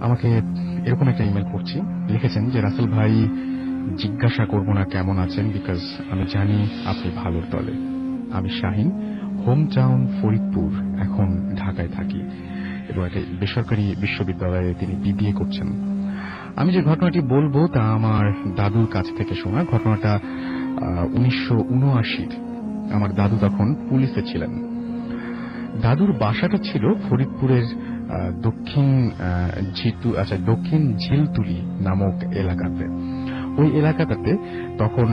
আমাকে এরকম একটা ইমেল পড়ছি। লিখেছেন যে রাসেল ভাই, জিজ্ঞাসা করব না কেমন আছেন, বিকজ আমি জানি আপনি ভালোর দলে। আমি শাহিন, হোম টাউন ফরিদপুর, এখন ঢাকায় থাকি এবং একটা বেসরকারি বিশ্ববিদ্যালয়ে তিনি বিবিএ করছেন। আমি যে ঘটনাটি বলবো তা আমার দাদুর কাছ থেকে শোনা। ঘটনাটা 1979। আমার দাদু তখন পুলিশে ছিলেন। দাদুর বাসাটা ছিল ফরিদপুরের দক্ষিণ ঝিলতুলি নামক এলাকাতে। ওই এলাকাটাতে তখন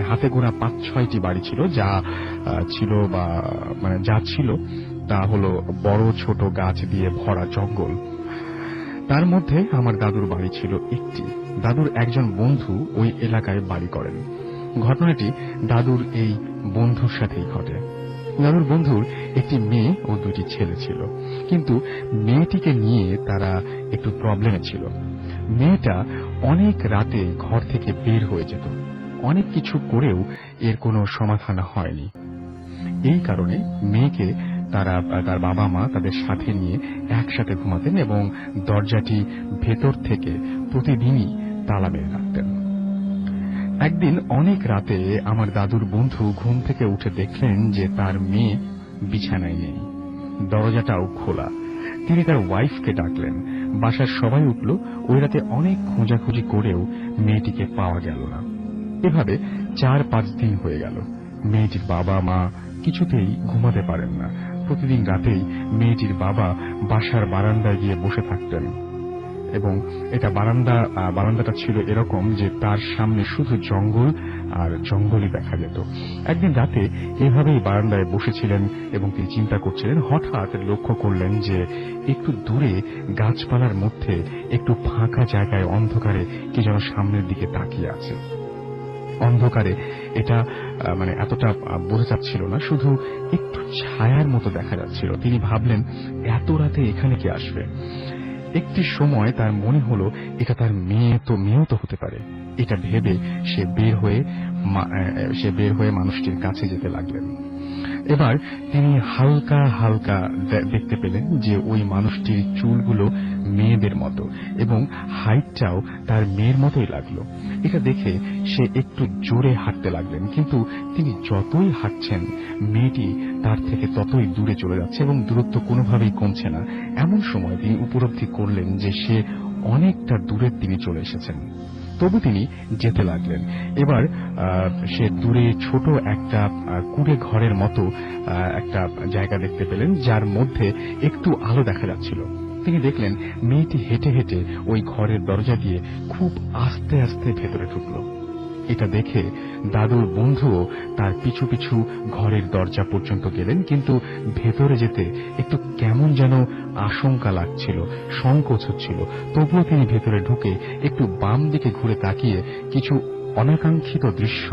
হাতে গোনা 5-6টি বাড়ি ছিল। যা ছিল তা হলো বড় ছোট গাছ দিয়ে ভরা জঙ্গল। তার মধ্যে আমার দাদুর বাড়ি ছিল একটি। দাদুর একজন বন্ধু ওই এলাকায় বাড়ি করেন। ঘটনাটি দাদুর এই বন্ধুর সাথেই ঘটে। দাদুর বন্ধুর একটি মেয়ে ও 2টি ছেলে ছিল, কিন্তু মেয়েটিকে নিয়ে তারা একটু প্রবলেমে ছিল। মেয়েটা অনেক রাতে ঘর থেকে বের হয়ে যেত। অনেক কিছু করেও এর কোনো সমাধান হয়নি। এই কারণে মেয়েকে তার বাবা মা তাদের সাথে নিয়ে একসাথে ঘুমাতেন এবং দরজাটি ভেতর থেকে প্রতিদিনই তালা মেরে রাখতেন। একদিন অনেক রাতে আমার দাদুর বন্ধু ঘুম থেকে উঠে দেখলেন যে তার মেয়ে বিছানায় নেই, দরজাটাও খোলা। তিনি তার ওয়াইফকে ডাকলেন। বাসার সবাই উঠল। ওই রাতে অনেক খোঁজাখুঁজি করেও মেয়েটিকে পাওয়া গেল না। এভাবে 4-5 দিন হয়ে গেল। মেয়েটির বাবা মা কিছুতেই ঘুমাতে পারেন না। প্রতিদিন রাতেই মেয়েটির বাবা বাসার বারান্দায় গিয়ে বসে থাকতেন এবং এটা বারান্দাটা ছিল এরকম যে তার সামনে শুধু জঙ্গল আর জঙ্গলই দেখা যেত। একদিন রাতে এভাবেই বারান্দায় বসেছিলেন এবং তিনি চিন্তা করছিলেন। হঠাৎ লক্ষ্য করলেন যে একটু দূরে গাছপালার মধ্যে একটু ফাঁকা জায়গায় অন্ধকারে কি যেন সামনের দিকে তাকিয়ে আছে। অন্ধকারে এটা এতটা বোঝা যাচ্ছিল না, শুধু একটু ছায়ার মতো দেখা যাচ্ছিল। তিনি ভাবলেন, এত রাতে এখানে কি আসবে? একটি সময় তার মনে হলো এটা তার মেয়েও তো হতে পারে। এটা ভেবে সে বের হয়ে মানুষটির কাছে যেতে লাগলেন। এবার তিনি হালকা হালকা দেখতে পেলেন যে ওই মানুষটির চুলগুলো মেয়েদের মতো এবং হাইটটাও তার মেয়ের মতোই লাগলো। এটা দেখে সে একটু জোরে হাঁটতে লাগলেন, কিন্তু তিনি যতই হাঁটছেন মেয়েটি তার থেকে ততই দূরে চলে যাচ্ছে এবং দূরত্ব কোনোভাবেই কমছে না। এমন সময় তিনি উপলব্ধি করলেন যে সে অনেকটা দূরে তিনি চলে এসেছেন। তবু তিনি যেতে লাগলেন। এবার সে দূরে ছোট একটা কুঁড়ে ঘরের মতো একটা জায়গা দেখতে পেলেন, যার মধ্যে একটু আলো দেখা যাচ্ছিল। তিনি দেখলেন মেয়েটি হেঁটে হেঁটে ওই ঘরের দরজা দিয়ে খুব আস্তে আস্তে ভেতরে ঢুকল। এটা দেখে দাদুর বন্ধুও তার পিছু পিছু ঘরের দরজা পর্যন্ত গেলেন, কিন্তু ভেতরে যেতে একটু কেমন যেন আশঙ্কা লাগছিল, সংকোচ হচ্ছিল। তবুও তিনি ভেতরে ঢুকে একটু বাম দিকে ঘুরে তাকিয়ে কিছু অনাকাঙ্ক্ষিত দৃশ্য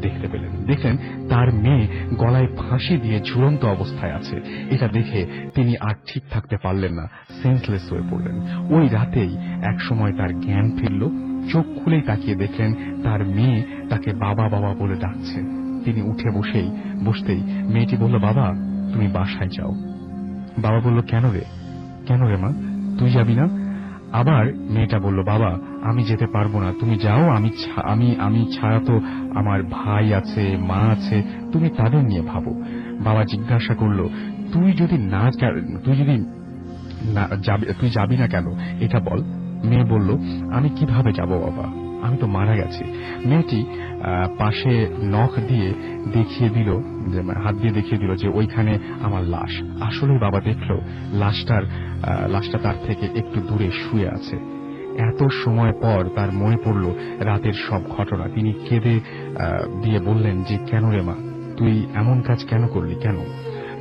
দেখতে পেলেন। দেখলেন তার মেয়ে গলায় ফাঁসি দিয়ে ঝুলন্ত অবস্থায় আছে। এটা দেখে তিনি আর ঠিক থাকতে পারলেন না, সেন্সলেস হয়ে পড়লেন। ওই রাতেই একসময় তার জ্ঞান ফিরল। চোখ খুলেই তাকিয়ে দেখলেন তার মেয়ে তাকে বাবা বাবা বলে ডাকছে। তিনি উঠে বসতেই মেয়েটি বলল, বাবা তুমি বাসায় যাও। বাবা বলল, কেন রে মা, তুই যাবি না? আবার মেয়েটা বলল, বাবা আমি যেতে পারবো না, তুমি যাও, আমি ছাড়া তো আমার ভাই আছে, মা আছে, তুমি তাদের নিয়ে ভাবো। বাবা জিজ্ঞাসা করল, তুই যাবি না কেন, এটা বল। মেয়ে বলল, আমি কিভাবে যাব বাবা, আমি তো মারা গেছি। মেয়েটি পাশে নখ দিয়ে হাত দিয়ে দেখিয়ে দিল যে ওইখানে আমার লাশ। আসলে বাবা দেখলো লাশটা তার থেকে একটু দূরে শুয়ে আছে। এত সময় পর তার মনে পড়ল রাতের সব ঘটনা। তিনি কেঁদে দিয়ে বললেন যে, কেন রে মা, তুই এমন কাজ কেন করলি, কেন?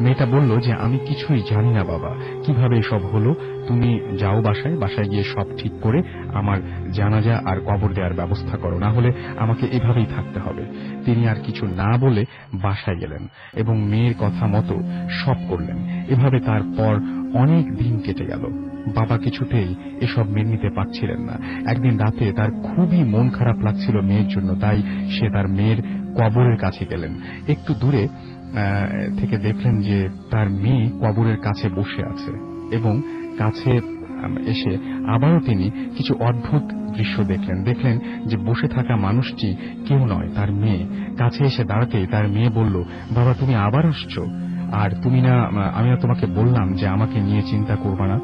মেয়েটা বলল যে, আমি কিছুই জানি না বাবা, কিভাবে এসব হলো। তুমি যাও বাসায় গিয়ে সব ঠিক করে আমার জানাজা আর কবর দেওয়ার ব্যবস্থা করো, না হলে আমাকে এভাবেই থাকতে হবে। তিনি আর কিছু না বলে বাসায় গেলেন এবং মেয়ের কথা মতো সব করলেন। এভাবে তারপর অনেক দিন কেটে গেল। বাবা কিছুতেই এসব মেনে নিতে পারছিলেন না। একদিন রাতে তার খুবই মন খারাপ লাগছিল মেয়ের জন্য, তাই সে তার মেয়ের কবরের কাছে গেলেন। একটু দূরে থেকে দেখলেন যে তার মেয়ে কবরের কাছে বসে আছে এবং কাছে এসে আবারও তিনি কিছু অদ্ভুত দৃশ্য দেখলেন যে বসে থাকা মানুষটি কেউ নয়, তার মেয়ে। কাছে এসে দাঁড়াতেই তার মেয়ে বলল, বাবা তুমি আবার আসছো? আর তুমি না, আমি তোমাকে বললাম যে আমাকে নিয়ে চিন্তা করবা না।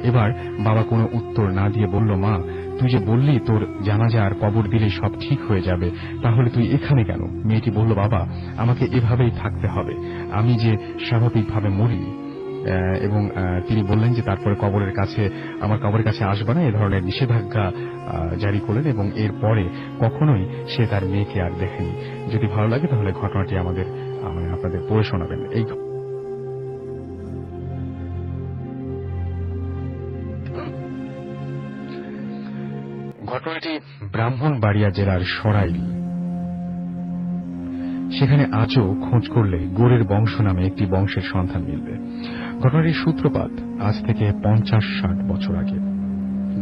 এবার বাবা কোনো উত্তর না দিয়ে বলল, মা তুই যে বললি তোর জানাজা আর কবর দিলে সব ঠিক হয়ে যাবে, তাহলে তুই এখানে কেন? মেয়েটি বলল, বাবা আমাকে এভাবেই থাকতে হবে, আমি যে স্বাভাবিকভাবে মরিনি। এবং তিনি বললেন যে তারপরে আমার কবরের কাছে আসবে না, এ ধরনের নিষেধাজ্ঞা জারি করলেন এবং এরপরে কখনোই সে তার মেয়েকে আর দেখেনি। যদি ভালো লাগে তাহলে ঘটনাটি আপনাদের পড়ে শোনাবেন। এই ঘটনাটি ব্রাহ্মণবাড়িয়া জেলার সরাইল। সেখানে আজও খোঁজ করলে গোরের বংশ নামে একটি বংশের সন্ধান মিলবে। ঘটনাটির সূত্রপাত আজ থেকে 50-60 বছর আগে।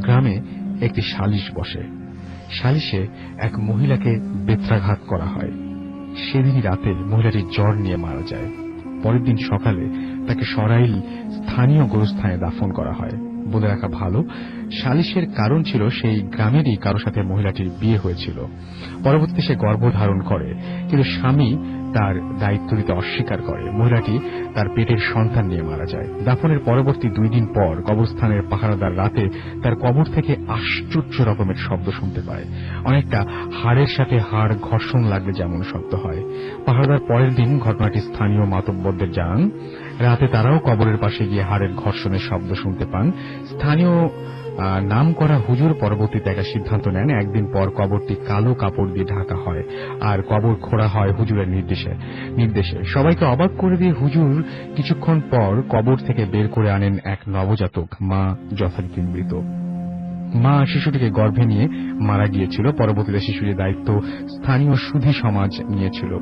গ্রামে একটি সালিশ বসে। সালিশে এক মহিলাকে বেত্রাঘাত করা হয়। সেদিনই রাতে মহিলাটি জ্বর নিয়ে মারা যায়। পরের দিন সকালে তাকে সরাইল স্থানীয় গোরস্থানে দাফন করা হয়। বলে রাখা ভালো, সালিশের কারণ ছিল সেই গ্রামেরই কারো সাথে মহিলাটির বিয়ে হয়েছিল। পরবর্তীতে সে গর্ভধারণ করে, কিন্তু স্বামী তার দায়িত্ব দিতে অস্বীকার করে। মহিলাটি তার পেটের সন্তান নিয়ে মারা যায়। দাফনের পরবর্তী 2 দিন পর কবরস্থানের পাহারাদার রাতে তার কবর থেকে আশ্চর্য রকমের শব্দ শুনতে পায়, অনেকটা হাড়ের সাথে হাড় ঘর্ষণ লাগলে যেমন শব্দ হয়। পাহারাদার পরের দিন ঘটনাটি স্থানীয় মাতব্বরদের জানান। রাতে তারাও কবরের পাশে গিয়ে হাড়ের ঘর্ষণের শব্দ শুনতে পান। স্থানীয় নাম করা হুজুর পরবর্তীতে একটা সিদ্ধান্ত নেন, একদিন পর কবরটি কালো কাপড় দিয়ে ঢাকা হয় আর কবর খোঁড়া হয় হুজুরের নির্দেশে। সবাইকে অবাক করে দিয়ে হুজুর কিছুক্ষণ পর কবর থেকে বের করে আনেন এক নবজাতক, মা যথারীতি মৃত। মা শিশুটিকে গর্ভে নিয়ে মারা গিয়েছিল। পরবর্তীতে শিশুটির দায়িত্ব স্থানীয় সুধী সমাজ নিয়েছিল।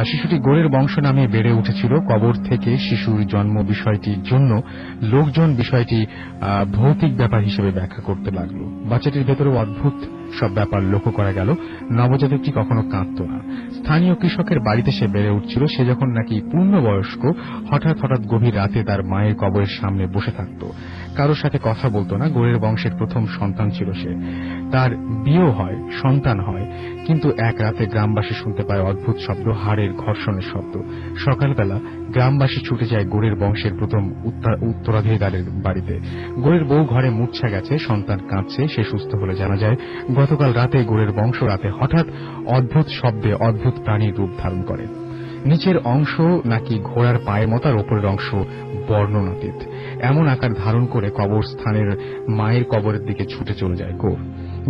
শিশুটি গোরের বংশ নামে বেড়ে উঠেছিল। কবর থেকে শিশুর জন্ম বিষয়টির জন্য লোকজন বিষয়টি ভৌতিক ব্যাপার হিসেবে ব্যাখ্যা করতে লাগল। বাচ্চাটির ভেতরেও অদ্ভুত সব ব্যাপার লক্ষ্য করা গেল। নবজাতকটি কখনো কাঁদত না। স্থানীয় কৃষকের বাড়িতে সে বেড়ে উঠছিল। সে যখন নাকি পূর্ণবয়স্ক, হঠাৎ গভীর রাতে তার মায়ের কবরের সামনে বসে থাকত। কারোর সাথে কথা বলতো না। গোরের বংশের প্রথম সন্তান ছিল সে। তার বিয়েও হয়, সন্তান হয়, কিন্তু এক রাতে গ্রামবাসী শুনতে পায় অদ্ভুত শব্দ, হাড়ের ঘর্ষণের শব্দ। সকালবেলা গ্রামবাসী ছুটে যায় গোরের বংশের প্রথম উত্তরাধিকারের বাড়িতে। গোরের বউ ঘরে মূর্ছা গেছে, সন্তান কাঁদছে, সে সুস্থ হলে জানা যায় গতকাল রাতে গোরের বংশ রাতে হঠাৎ অদ্ভুত শব্দে অদ্ভুত প্রাণীর রূপ ধারণ করে। নিচের অংশ নাকি ঘোড়ার পায়ের মতো আর ওপরের অংশ বর্ণনাতীত। এমন আকার ধারণ করে কবরস্থানের মায়ের কবরের দিকে ছুটে চলে যায় গোর।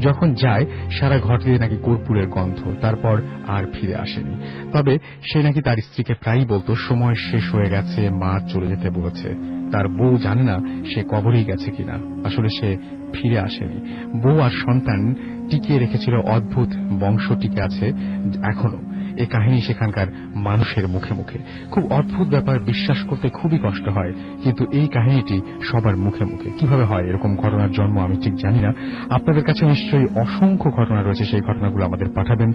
যখন যায় সারা ঘর দিয়ে নাকি কর্পূরের গন্ধ। তারপর আর ফিরে আসেনি। তবে সে নাকি তার স্ত্রীকে প্রায়ই বলতো সময় শেষ হয়ে গেছে, মা চলে যেতে বলেছে। তার বউ জানে না সে কবরেই গেছে কিনা। আসলে সে ফিরে আসেনি। বউ আর সন্তান টিকিয়ে রেখেছিল অদ্ভুত বংশ টিকে আছে এখনো। এই কাহিনী সেখানকার মানুষের মুখে মুখে। খুব অদ্ভুত ব্যাপার, বিশ্বাস করতে খুবই কষ্ট হয়, কিন্তু এই কাহিনীটি সবার মুখে মুখে। কিভাবে হয় এরকম ঘটনার জন্ম আমি ঠিক জানি না। আপনাদের কাছে নিশ্চয়ই অসংখ্য ঘটনা রয়েছে, সেই ঘটনাগুলো আমাদের পাঠাবেন।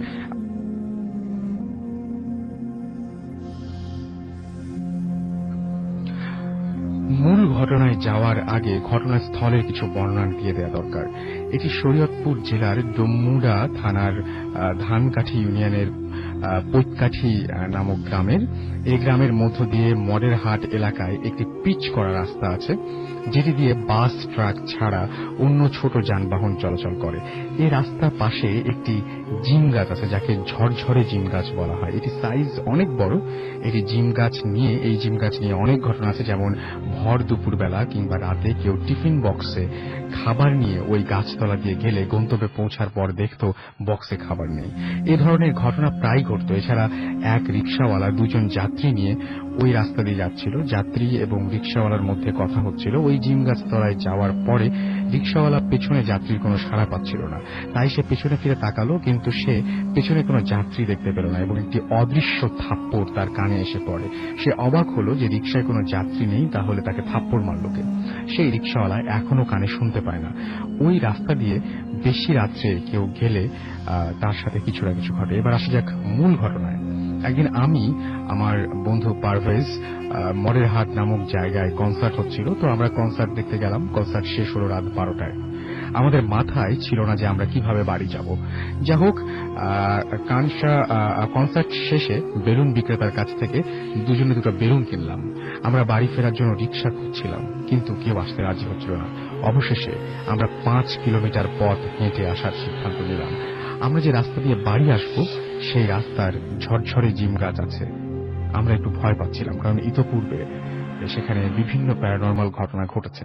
মূল ঘটনায় যাওয়ার আগে ঘটনাস্থলের কিছু বর্ণনা দিয়ে দেওয়া দরকার। এটি শরীয়তপুর জেলার ডোমুডা থানার ধানকাঠি ইউনিয়নের পৈতকাঠি নামক গ্রামের। এই গ্রামের মধ্য দিয়ে মডেরহাট এলাকায় একটি পিচ করা রাস্তা আছে, যেটি দিয়ে বাস, ট্রাক ছাড়া অন্য ছোট যানবাহন চলাচল করে। এই রাস্তার পাশে একটি জিম গাছ আছে, যাকে ঝরঝরে জিম গাছ বলা হয়। এটি সাইজ অনেক বড়। এই জিম গাছ নিয়ে অনেক ঘটনা আছে, যেমন ভর দুপুরবেলা কিংবা রাতে কেউ টিফিন বক্সে খাবার নিয়ে ওই গাছতলা দিয়ে গেলে গন্তব্যে পৌঁছার পর দেখতো বক্সে খাবার নেই। এ ধরনের ঘটনা প্রায় ঘটত। এছাড়া এক রিকশাওয়ালা 2 জন যাত্রী নিয়ে ওই রাস্তা দিয়ে যাচ্ছিল। যাত্রী এবং রিকশাওয়ালার মধ্যে কথা হচ্ছিল। ওই জিম গাছ তলায় যাওয়ার পরে রিকশাওয়ালা পেছনে যাত্রীর কোনো সাড়া পাচ্ছিল না। তাই সে পেছনে ফিরে তাকালো, কিন্তু সে পেছনে কোনো যাত্রী দেখতে পেল না এবং একটি অদৃশ্য থাপ্পড় তার কানে এসে পড়ে। সে অবাক হলো যে রিকশায় কোনো যাত্রী নেই, তাহলে তাকে থাপ্পড় মারল কে? সেই রিকশাওয়ালা এখনো কানে শুনতে পায় না। ওই রাস্তা দিয়ে বেশি রাত্রে কেউ গেলে তার সাথে কিছু না কিছু ঘটে। এবার আসা যাক মূল ঘটনায়। একদিন আমি আমার বন্ধু পারভেজ মরের হাট নামক জায়গায় কনসার্ট হচ্ছিল, তো আমরা কনসার্ট দেখতে গেলাম। কনসার্ট শেষ হলো রাত 12টায়। আমাদের মাথায় ছিল না যে আমরা কিভাবে বাড়ি যাব। যা হোক, কনসার্ট শেষে বেলুন বিক্রেতার কাছ থেকে দুজনে দুটো বেলুন কিনলাম। আমরা বাড়ি ফেরার জন্য রিক্সা খুঁজছিলাম, কিন্তু কেউ আসতে রাজি হচ্ছিল না। অবশেষে আমরা 5 কিলোমিটার পথ হেঁটে আসার সিদ্ধান্ত নিলাম। আমরা যে রাস্তা দিয়ে বাড়ি আসবো সেই রাস্তার ঝরঝরে জিম গাছ আছে। আমরা একটু ভয় পাচ্ছিলাম, কারণ ইতোপূর্বে সেখানে বিভিন্ন প্যারানরমাল ঘটনা ঘটেছে।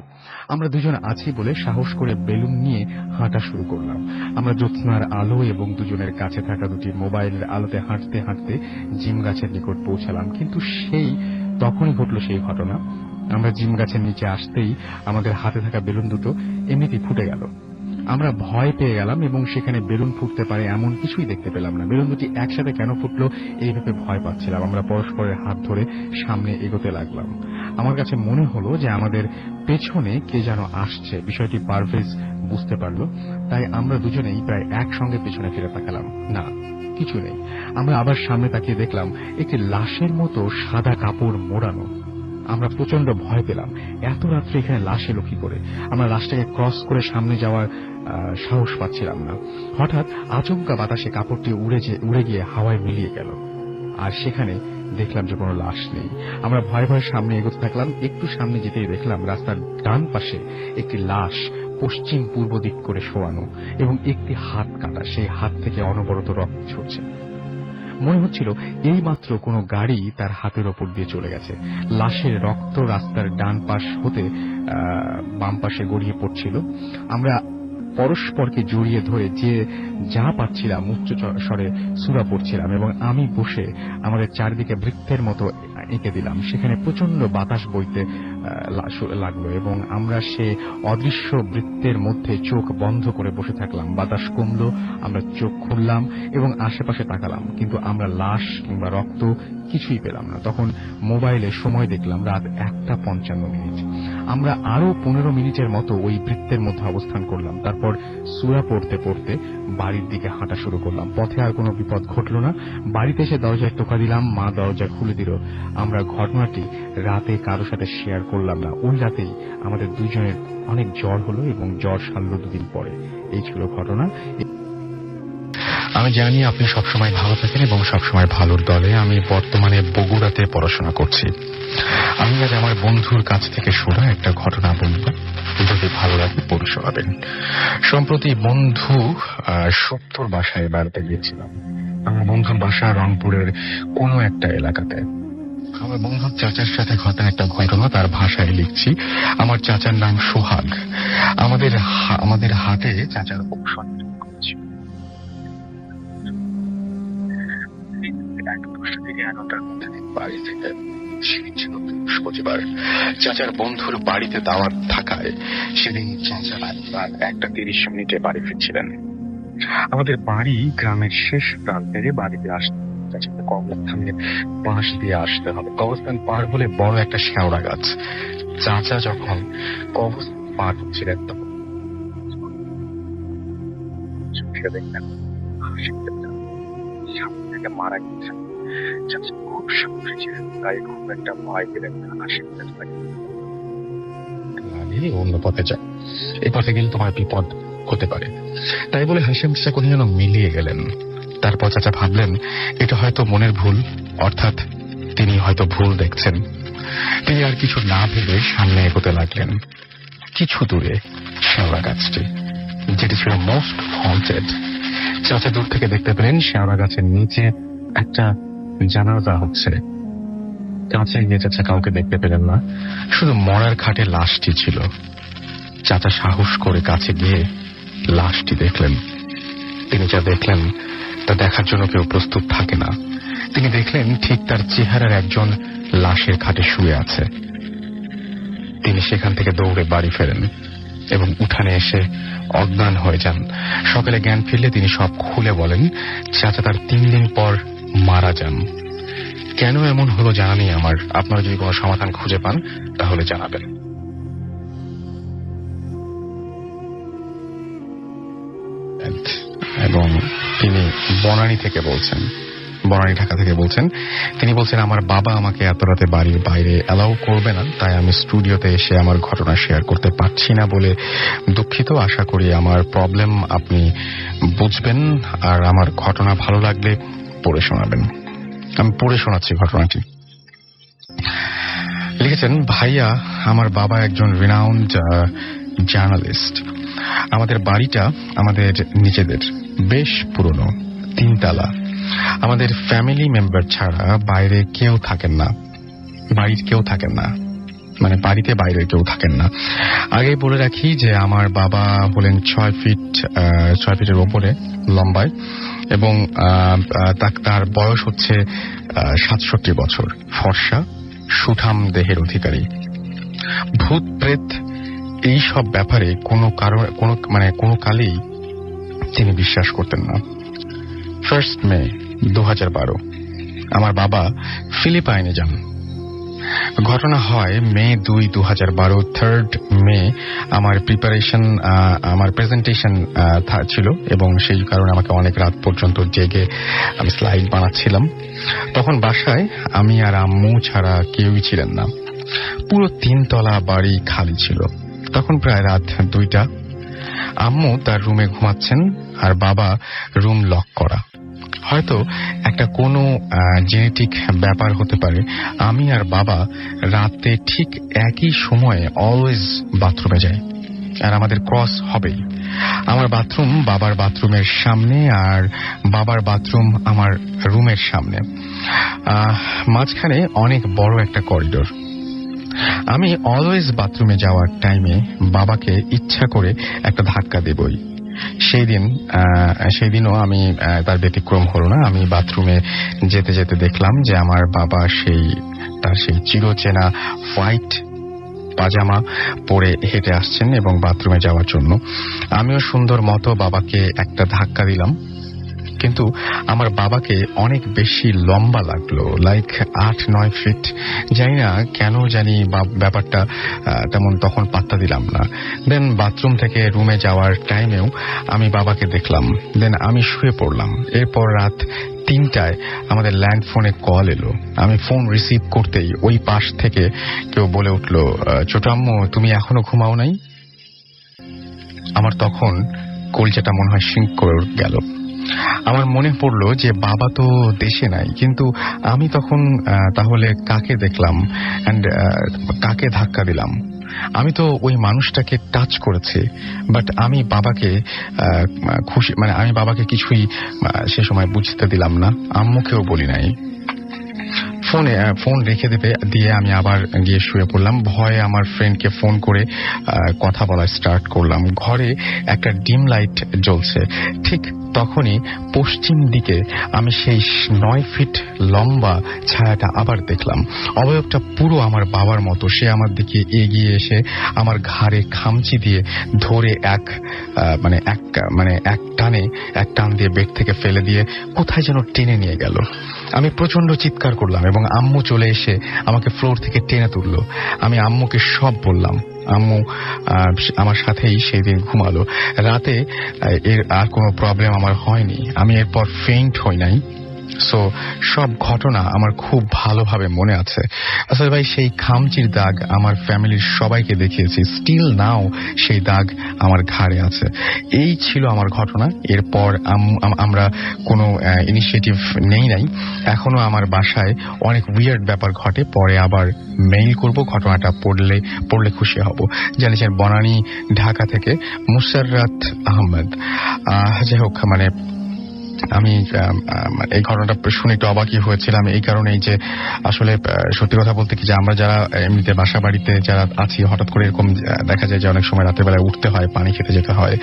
আমরা দুজন আছি বলে সাহস করে বেলুন নিয়ে হাঁটা শুরু করলাম। আমরা জ্যোৎস্নার আলো এবং দুজনের কাছে থাকা দুটি মোবাইলের আলোতে হাঁটতে হাঁটতে জিম গাছের নিকট পৌঁছালাম। কিন্তু তখনই ঘটল সেই ঘটনা। আমরা জিম গাছের নিচে আসতেই আমাদের হাতে থাকা বেলুন দুটো এমনিতেই ফুটে গেল। আমরা ভয় পেয়ে গেলাম এবং সেখানে বেলুন ফুটতে পারে এমন কিছুই দেখতে পেলাম না। বেলুন দুটি একসাথে কেন ফুটলো এই ভেবে ভয় পাচ্ছিলাম। আমরা পরস্পরের হাত ধরে সামনে এগোতে লাগলাম। আমার কাছে মনে হলো যে আমাদের পেছনে কে যেন আসছে। বিষয়টি পারভেজ বুঝতে পারল, তাই আমরা দুজনেই প্রায় একসঙ্গে পেছনে ফিরে তাকালাম। না, কিছু নেই। আমরা আবার সামনে তাকিয়ে দেখলাম একটি লাশের মতো সাদা কাপড় মোড়ানো। আমরা প্রচন্ড ভয় পেলাম। এত রাত্রে এখানে লাশ এলো কি করে? আমরা লাশটাকে ক্রস করে সামনে যাওয়ার সাহস পাচ্ছিলাম না। হঠাৎ আচমকা বাতাসে কাপড়টি উড়ে গিয়ে হাওয়ায় মিলিয়ে গেল, আর সেখানে দেখলাম যে কোনো লাশ নেই। আমরা ভয়ে ভয়ে সামনে এগোতে থাকলাম। একটু সামনে যেতেই দেখলাম রাস্তার ডান পাশে একটি লাশ পশ্চিম পূর্ব দিক করে শোয়ানো এবং একটি হাত কাটা। সেই হাত থেকে অনবরত রক্ত ঝরছে। মনে হচ্ছিল এই মাত্র কোনো গাড়ি তার হাতের ওপর দিয়ে চলে গেছে। লাশের রক্ত রাস্তার ডান পাশ হতে বাম পাশে গড়িয়ে পড়ছিল। আমরা পরস্পরকে জড়িয়ে ধরে যে যা পাচ্ছিলাম উচ্চ স্বরে সূরা পড়ছিলাম এবং আমি বসে আমাদের চারদিকে বৃত্তের মতো এঁকে দিলাম। সেখানে প্রচন্ড বাতাস বইতে লাগলো এবং আমরা সে অদৃশ্য বৃত্তের মধ্যে চোখ বন্ধ করে বসে থাকলাম। বাতাস কমলো, আমরা চোখ খুললাম এবং আশেপাশে তাকালাম, কিন্তু আমরা লাশ কিংবা রক্ত কিছুই পেলাম না। তখন মোবাইলে সময় দেখলাম রাত 1:55। আমরা আরো 15 মিনিটের মতো ওই বৃত্তের মধ্যে অবস্থান করলাম। তারপর সূরা পড়তে পড়তে বাড়ির দিকে হাঁটা শুরু করলাম। পথে আর কোনো বিপদ ঘটল না। বাড়িতে এসে দরজায় টোকা দিলাম, মা দরজা খুলে দিল। আমরা ঘটনাটি রাতে কারোর সাথে শেয়ার করলাম না। ওই রাতেই আমাদের দুজনের অনেক জ্বর হলো এবং জ্বর সারল 2 দিন পরে। এই ছিল ঘটনা। আমি জানি আপনি সবসময় ভালো থাকেন এবং সবসময় ভালোর দলে। আমি বর্তমানে বগুড়াতে পড়াশোনা করছি। আমি আজ আমার বন্ধুর কাছ থেকে শোনা একটা ঘটনা বলব, যদি ভালো লাগে পড়ে শোনাবেন। সম্প্রতি বন্ধু সত্তর বাসায় বেড়াতে গিয়েছিলাম। আমার বন্ধুর বাসা রংপুরের কোনো একটা এলাকাতে। আমার বন্ধুর চাচার সাথে ঘটা একটা ঘটনা তার ভাষায় লিখছি। আমার চাচার নাম সোহাগ। আমাদের হাতে চাচার ঔষধ করেছিল। 11টার মধ্যে বাড়ি থেকে ছিল বৃহস্পতিবার। চাচার বন্ধুর বাড়িতে দাওয়াত থাকায় সেদিন চাচা রাত 1:30 বাড়ি ফিরছিলেন। আমাদের বাড়ি গ্রামের শেষ প্রান্তে। বাড়িতে আসতে চাচাকে কবরস্থানের পাশ দিয়ে আসতে হবে। কবরস্থান পার হলে বড় একটা শেওড়া গাছ। চাচা যখন কবরস্থান পার হচ্ছিলেন তখন দেখলেন সামনে থেকে মারা গেছে। চাচা খুব সাহসী ছিলেন, তাই খুব একটা ভয় পেলেন না। অন্য পথে যান, এই পথে গেলে তোমার বিপদ হতে পারে, তাই বলে হাসি হাসি করে যেন মিলিয়ে গেলেন। তারপর চাচা ভাবলেন এটা হয়তো মনের ভুল, অর্থাৎ তিনি হয়তো ভুল দেখছেন। তিনি আর কিছু না ভেবে সামনে এগোতে লাগলেন। কিছু দূরে শেওড়া গাছটি, যেটি ছিল মোস্ট হন্টেড। চাচা দূর থেকে দেখতে পেলেন শেওড়া গাছের নিচে একটা জানাজা হচ্ছে। কাছে গিয়ে চাচা কাউকে দেখতে পেলেন না, শুধু মরার খাটে লাশটি ছিল। চাচা সাহস করে কাছে গিয়ে লাশটি দেখলেন। তিনি যা দেখলেন তা দেখার জন্য কেউ প্রস্তুত থাকে না। তিনি দেখলেন ঠিক তার চেহারার একজন লাশের খাটে শুয়ে আছে। তিনি সেখান থেকে দৌড়ে বাড়ি ফেরেন এবং উঠানে এসে অজ্ঞান হয়ে যান। সকালে জ্ঞান ফিরলে তিনি সব খুলে বলেন। চাচা তার 3 দিন পর মারা যান। কেন এমন হলো জানা নেই আমার। আপনারা যদি কোনো সমাধান খুঁজে পান তাহলে জানাবেন। এবং তিনি বনানী থেকে বলছেন। বনানী ঢাকা থেকে বলছেন। তিনি বলছেন আমার বাবা আমাকে এত রাতে বাড়ির বাইরে অ্যালাউ করবে না, তাই আমি স্টুডিওতে এসে আমার ঘটনা শেয়ার করতে পারছি না বলে দুঃখিত। আশা করি আমার প্রবলেম আপনি বুঝবেন আর আমার ঘটনা ভালো লাগলে পড়ে শোনাবেন। আমি পড়ে শোনাচ্ছি ঘটনাটি। লিখেছেন, ভাইয়া আমার বাবা একজন রিনাউন্ড জার্নালিস্ট। আমাদের বাড়িটা আমাদের নিজেদের, বেশ পুরনো, 3 তলা। আমাদের ফ্যামিলি মেম্বার ছাড়া বাইরে কেউ থাকেন না, বাড়ির কেউ থাকেন না, মানে বাড়িতে বাইরে কেউ থাকেন না। আগেই বলে রাখি যে আমার বাবা হলেন 6 ফিটের ওপরে লম্বায় এবং তার বয়স হচ্ছে 67 বছর। ফর্সা, সুঠাম দেহের অধিকারী। ভূত প্রেত এইসব ব্যাপারে কোনো কালেই তিনি বিশ্বাস করতেন না। 1 মে 2012 আমার বাবা ফিলিপাইনে যান। ঘটনা হয় মে 2, 2012। 3 মে আমার প্রেজেন্টেশন ছিল এবং সেই কারণে আমাকে অনেক রাত পর্যন্ত জেগে আমি স্লাইড বানাচ্ছিলাম। তখন বাসায় আমি আর আম্মু ছাড়া কেউই ছিলেন না। পুরো 3 তলা বাড়ি খালি ছিল। তখন প্রায় রাত 2টা। আম্মু তার রুমে ঘুমাচ্ছেন আর বাবা রুম লক করা। হয়তো একটা কোনো জেনেটিক ব্যাপার হতে পারে। আমি আর বাবা রাতে ঠিক একই সময়ে অলওয়েজ বাথরুমে যাই আর আমাদের ক্রস হবেই। আমার বাথরুম বাবার বাথরুমের সামনে আর বাবার বাথরুম আমার রুমের সামনে। মাঝখানে অনেক বড় একটা করিডোর। আমি অলওয়েজ বাথরুমে যাওয়ার টাইমে বাবাকে ইচ্ছা করে একটা ধাক্কা দেবই। সেই দিনও আমি তার ব্যতিক্রম হলো না। আমি বাথরুমে যেতে যেতে দেখলাম যে আমার বাবা তার সেই চিরচেনা হোয়াইট পাজামা পরে হেঁটে আসছেন এবং বাথরুমে যাওয়ার জন্য। আমিও সুন্দর মতো বাবাকে একটা ধাক্কা দিলাম, কিন্তু আমার বাবাকে অনেক বেশি লম্বা লাগলো, লাইক 8-9 ফিট। জানি না কেন ব্যাপারটা তেমন তখন পাত্তা দিলাম না। দেন বাথরুম থেকে রুমে যাওয়ার টাইমেও আমি বাবাকে দেখলাম। দেন আমি শুয়ে পড়লাম। এরপর রাত 3টায় আমাদের ল্যান্ড ফোনে কল এলো। আমি ফোন রিসিভ করতেই ওই পাশ থেকে কেউ বলে উঠল, ছোট আম্মু তুমি এখনো ঘুমাও নাই? আমার তখন কলজাটা মনে হয় শিঙ্ক করে গেল। আমার মনে পড়লো যে বাবা তো দেশে নাই, কিন্তু আমি তখন তাহলে কাকে দেখলাম অ্যান্ড কাকে ধাক্কা দিলাম? আমি তো ওই মানুষটাকে টাচ করেছি, বাট আমি বাবাকে আমি বাবাকে কিছুই সে সময় বুঝতে দিলাম না, আম্মুকেও বলি নাই। ফোন রেখে দিয়ে আমি আবার গিয়ে শুয়ে পড়লাম। ভয়ে আমার ফ্রেন্ডকে ফোন করে কথা বলা স্টার্ট করলাম। ঘরে একটা ডিম লাইট জ্বলছে। ঠিক তখনই পশ্চিম দিকে আমি সেই 9 ফিট লম্বা ছায়াটা আবার দেখলাম। অবয়বটা পুরো আমার বাবার মতো। সে আমার দিকে এগিয়ে এসে আমার ঘাড়ে খামচি দিয়ে ধরে এক টান দিয়ে বেড থেকে ফেলে দিয়ে কোথায় যেন টেনে নিয়ে গেল। আমি প্রচন্ড চিৎকার করলাম এবং আম্মু চলে এসে আমাকে ফ্লোর থেকে টেনে তুললো। আমি আম্মুকে সব বললাম। আম্মু আমার সাথেই সেই দিন ঘুমালো। রাতে এর আর কোনো প্রবলেম আমার হয়নি। আমি এরপর ফেইন্ট হই নাই। সো সব ঘটনা আমার খুব ভালোভাবে মনে আছে। আসলে ভাই, সেই খামচির দাগ আমার ফ্যামিলির সবাইকে দেখিয়েছি। স্টিল নাও সেই দাগ আমার ঘাড়ে আছে। এই ছিল আমার ঘটনা। এরপর আমরা কোনো ইনিশিয়েটিভ নেই নাই। এখনো আমার বাসায় অনেক উইয়ার্ড ব্যাপার ঘটে। পরে আবার মেইল করব, ঘটনাটা পড়লে খুশি হব। জানিয়েছেন বনানী ঢাকা থেকে মুসাররাত আহমেদ। যাই হোক, আমি এই ঘটনাটা শুনে একটু অবাকই হয়েছিলাম এই কারণেই যে আসলে সত্যি কথা বলতে কি যে আমরা যারা এমনিতে বাসা বাড়িতে যারা আছি, হঠাৎ করে এরকম দেখা যায় যে অনেক সময় রাতের বেলায় উঠতে হয়, পানি খেতে যেতে হয়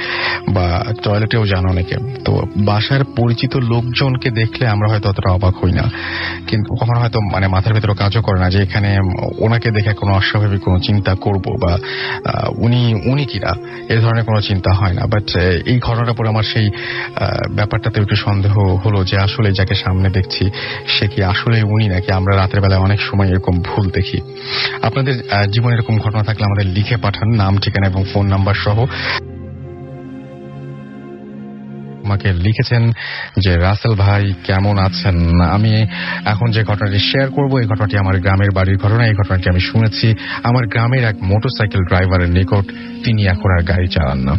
বা টয়লেটেও যান অনেকে। তো বাসার পরিচিত লোকজনকে দেখলে আমরা হয়তো অতটা অবাক হই না, কিন্তু কখনো হয়তো মাথার ভেতরে কাজও করে না যে এখানে ওনাকে দেখে কোনো অস্বাভাবিক কোনো চিন্তা করব বা উনি কিরা, এই ধরনের কোনো চিন্তা হয় না। বাট এই ঘটনাটা পরে আমার সেই ব্যাপারটাতে একটু সন্দেহ হলো যে আসলে যাকে সামনে দেখছি সে কি আসলে উনি নাকি আমরা রাতের বেলায় অনেক সময় এরকম ভুল দেখি। আপনাদের জীবনে এরকম ঘটনা থাকলে আমাদের লিখে পাঠান, নাম, ঠিকানা এবং ফোন নাম্বার সহ। আমাকে লিখেছেন যে রাসেল ভাই কেমন আছেন। আমি এখন যে ঘটনাটি শেয়ার করব এই ঘটনাটি আমার গ্রামের বাড়ির ঘটনা। এই ঘটনাটি আমি শুনেছি আমার গ্রামের এক মোটরসাইকেল ড্রাইভারের নিকট। তিনি এখন আর গাড়ি চালান না।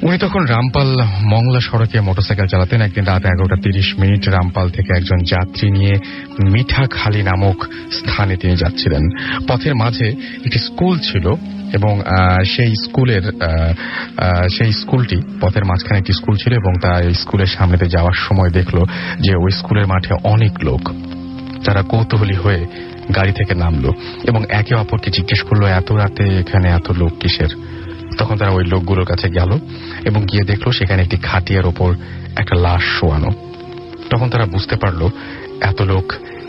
উনি তখন রামপাল মংলা সড়কে মোটরসাইকেল চালাতেন। একদিন রাত 11:30 রামপাল থেকে একজন যাত্রী নিয়ে মিঠাখালী নামক স্থানে তিনি যাচ্ছিলেন। পথের মাঝে একটি স্কুল ছিল এবং সেই স্কুলটি পথের মাঝখানে একটি স্কুল ছিল এবং তার স্কুলের সামনেতে যাওয়ার সময় দেখলো যে ওই স্কুলের মাঠে অনেক লোক। তারা কৌতূহলী হয়ে গাড়ি থেকে নামলো এবং একে অপরকে জিজ্ঞেস করলো এত রাতে এখানে এত লোক কিসের। তখন তারা ওই লোকগুলোর কাছে গেল এবং গিয়ে দেখলো সেখানে একটি খাটিয়ার ওপর একটা লাশ শোয়ানো। তখন তারা বুঝতে পারলো এত লোক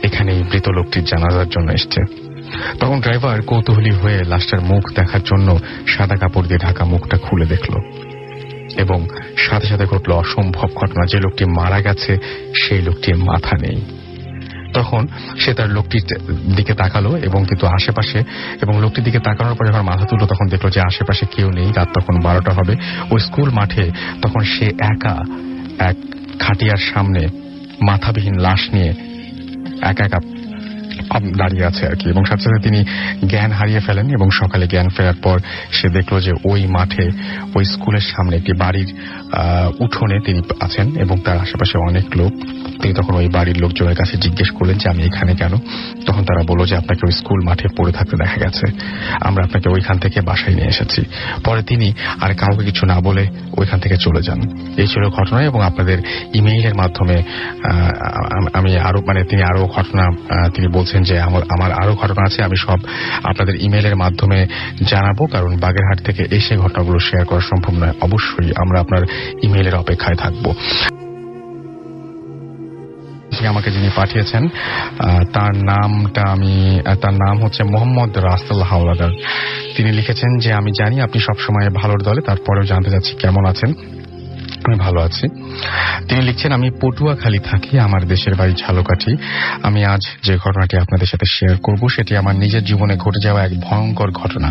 এখানে মৃত লোকটির জানাজার জন্য এসছে। তখন ড্রাইভার কৌতূহলী হয়ে লাশটার মুখ দেখার জন্য সাদা কাপড় দিয়ে ঢাকা মুখটা খুলে দেখলো এবং সাথে সাথে ঘটল অসম্ভব ঘটনা। যে লোকটি মারা গেছে সেই লোকটির মাথা নেই। তখন সে তার লোকটির দিকে তাকালো এবং কিন্তু আশেপাশে এবং লোকটির দিকে তাকানোর পর যখন মাথা তুললো তখন দেখলো যে আশেপাশে কেউ নেই। রাত তখন 12টা হবে। ওই স্কুল মাঠে তখন সে একা এক খাটিয়ার সামনে মাথাবিহীন লাশ নিয়ে একা একা দাঁড়িয়ে আছে আর কি। এবং সাথে সাথে তিনি জ্ঞান হারিয়ে ফেলেন এবং সকালে জ্ঞান ফেরার পর সে দেখলো যে ওই মাঠে ওই স্কুলের সামনে একটি বাড়ির উঠোনে তিনি আছেন এবং তার আশেপাশে অনেক লোক। তিনি তখন ওই বাড়ির লোকজনের কাছে জিজ্ঞেস করলেন যে আমি এখানে কেন। তখন তারা বলল যে আপনাকে ওই স্কুল মাঠে পড়ে থাকতে দেখা গেছে, আমরা আপনাকে ওইখান থেকে বাসায় নিয়ে এসেছি। পরে তিনি আর কাউকে কিছু না বলে ওইখান থেকে চলে যান। এই ছিল ঘটনা এবং আপনাদের ইমেইলের মাধ্যমে আমি আরো তিনি আরো ঘটনা তিনি বলছেন যে আমার আরো ঘটনা আছে। আমি সব আপনাদের ইমেইলের মাধ্যমে জানাবো, কারণ বাগেরহাট থেকে এসে ঘটনাগুলো শেয়ার করা সম্ভব নয়। অবশ্যই আমরা আপনার ইমেইলের অপেক্ষায় থাকবো। আমাকে যিনি পাঠিয়েছেন তার নাম হচ্ছে মোহাম্মদ রাসেল হাওলাদার। তিনি লিখেছেন যে আমি জানি আপনি সবসময় ভালোর দলে, তারপরেও জানতে চাচ্ছি কেমন আছেন। আমি ভালো আছি। তিনি লিখছেন আমি পটুয়াখালী থাকি, আমার দেশের বাড়ি ঝালকাঠি। আমি আজ যে ঘটনাটি আপনাদের সাথে শেয়ার করব সেটি আমার নিজের জীবনে ঘটে যাওয়া এক ভয়ঙ্কর ঘটনা।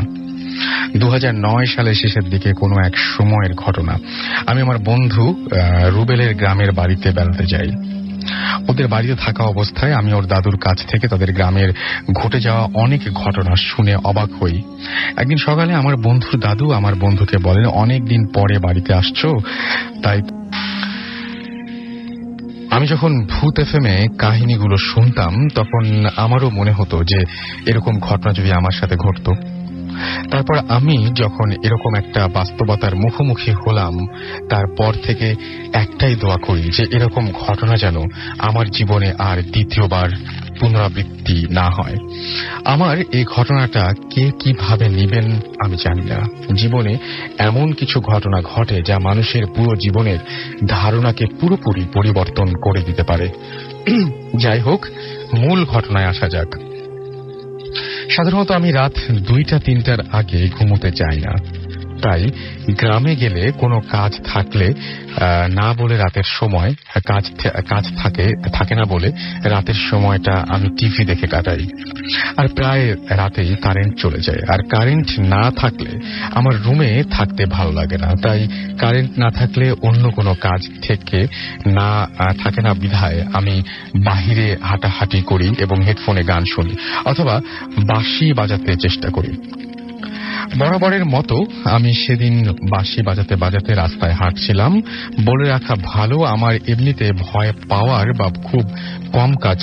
2009 সালের শেষের দিকে কোনো এক সময়ের ঘটনা। আমি আমার বন্ধু রুবেলের গ্রামের বাড়িতে বেড়াতে যাই। ওদের বাড়িতে থাকা অবস্থায় আমি ওর দাদুর কাছ থেকে তাদের গ্রামের ঘটে যাওয়া অনেক ঘটনা শুনে অবাক হই। একদিন সকালে আমার বন্ধুর দাদু আমার বন্ধুকে বলেন অনেক দিন পরে বাড়িতে আসছো, তাই আমি যখন ভূত এফএমে কাহিনীগুলো শুনতাম তখন আমারও মনে হতো যে এরকম ঘটনা যদি আমার সাথে ঘটতো। তারপর আমি যখন এরকম একটা বাস্তবতার মুখোমুখি হলাম তারপর থেকে একটাই দোয়া করি যে এরকম ঘটনা যেন আমার জীবনে আর দ্বিতীয়বার পুনরাবৃত্তি না হয়। আমার এই ঘটনাটা কে কিভাবে নিবেন আমি জানি না। জীবনে এমন কিছু ঘটনা ঘটে যা মানুষের পুরো জীবনের ধারণাকে পুরোপুরি পরিবর্তন করে দিতে পারে। যাই হোক, মূল ঘটনায় আসা যাক। সাধারণত আমি রাত 2টা-3টার আগে ঘুমোতে যাই না। তাই গ্রামে গেলে কোনো কাজ থাকলে না বলে রাতের সময় কাজ থাকে না বলে রাতের সময়টা আমি টিভি দেখে কাটাই। আর প্রায় রাতেই কারেন্ট চলে যায়। আর কারেন্ট না থাকলে আমার রুমে থাকতে ভালো লাগে না। তাই কারেন্ট না থাকলে অন্য কোনো কাজ থাকে না বিধায় আমি বাহিরে হাঁটাহাঁটি করি এবং হেডফোনে গান শুনি অথবা বাঁশি বাজাতে চেষ্টা করি। বরাবরের মতো আমি সেদিন বাঁশি বাজাতে বাজাতে রাস্তায় হাঁটছিলাম। বলে রাখা ভালো, আমার এমনিতে ভয় পাওয়ার বা খুব কম কাজ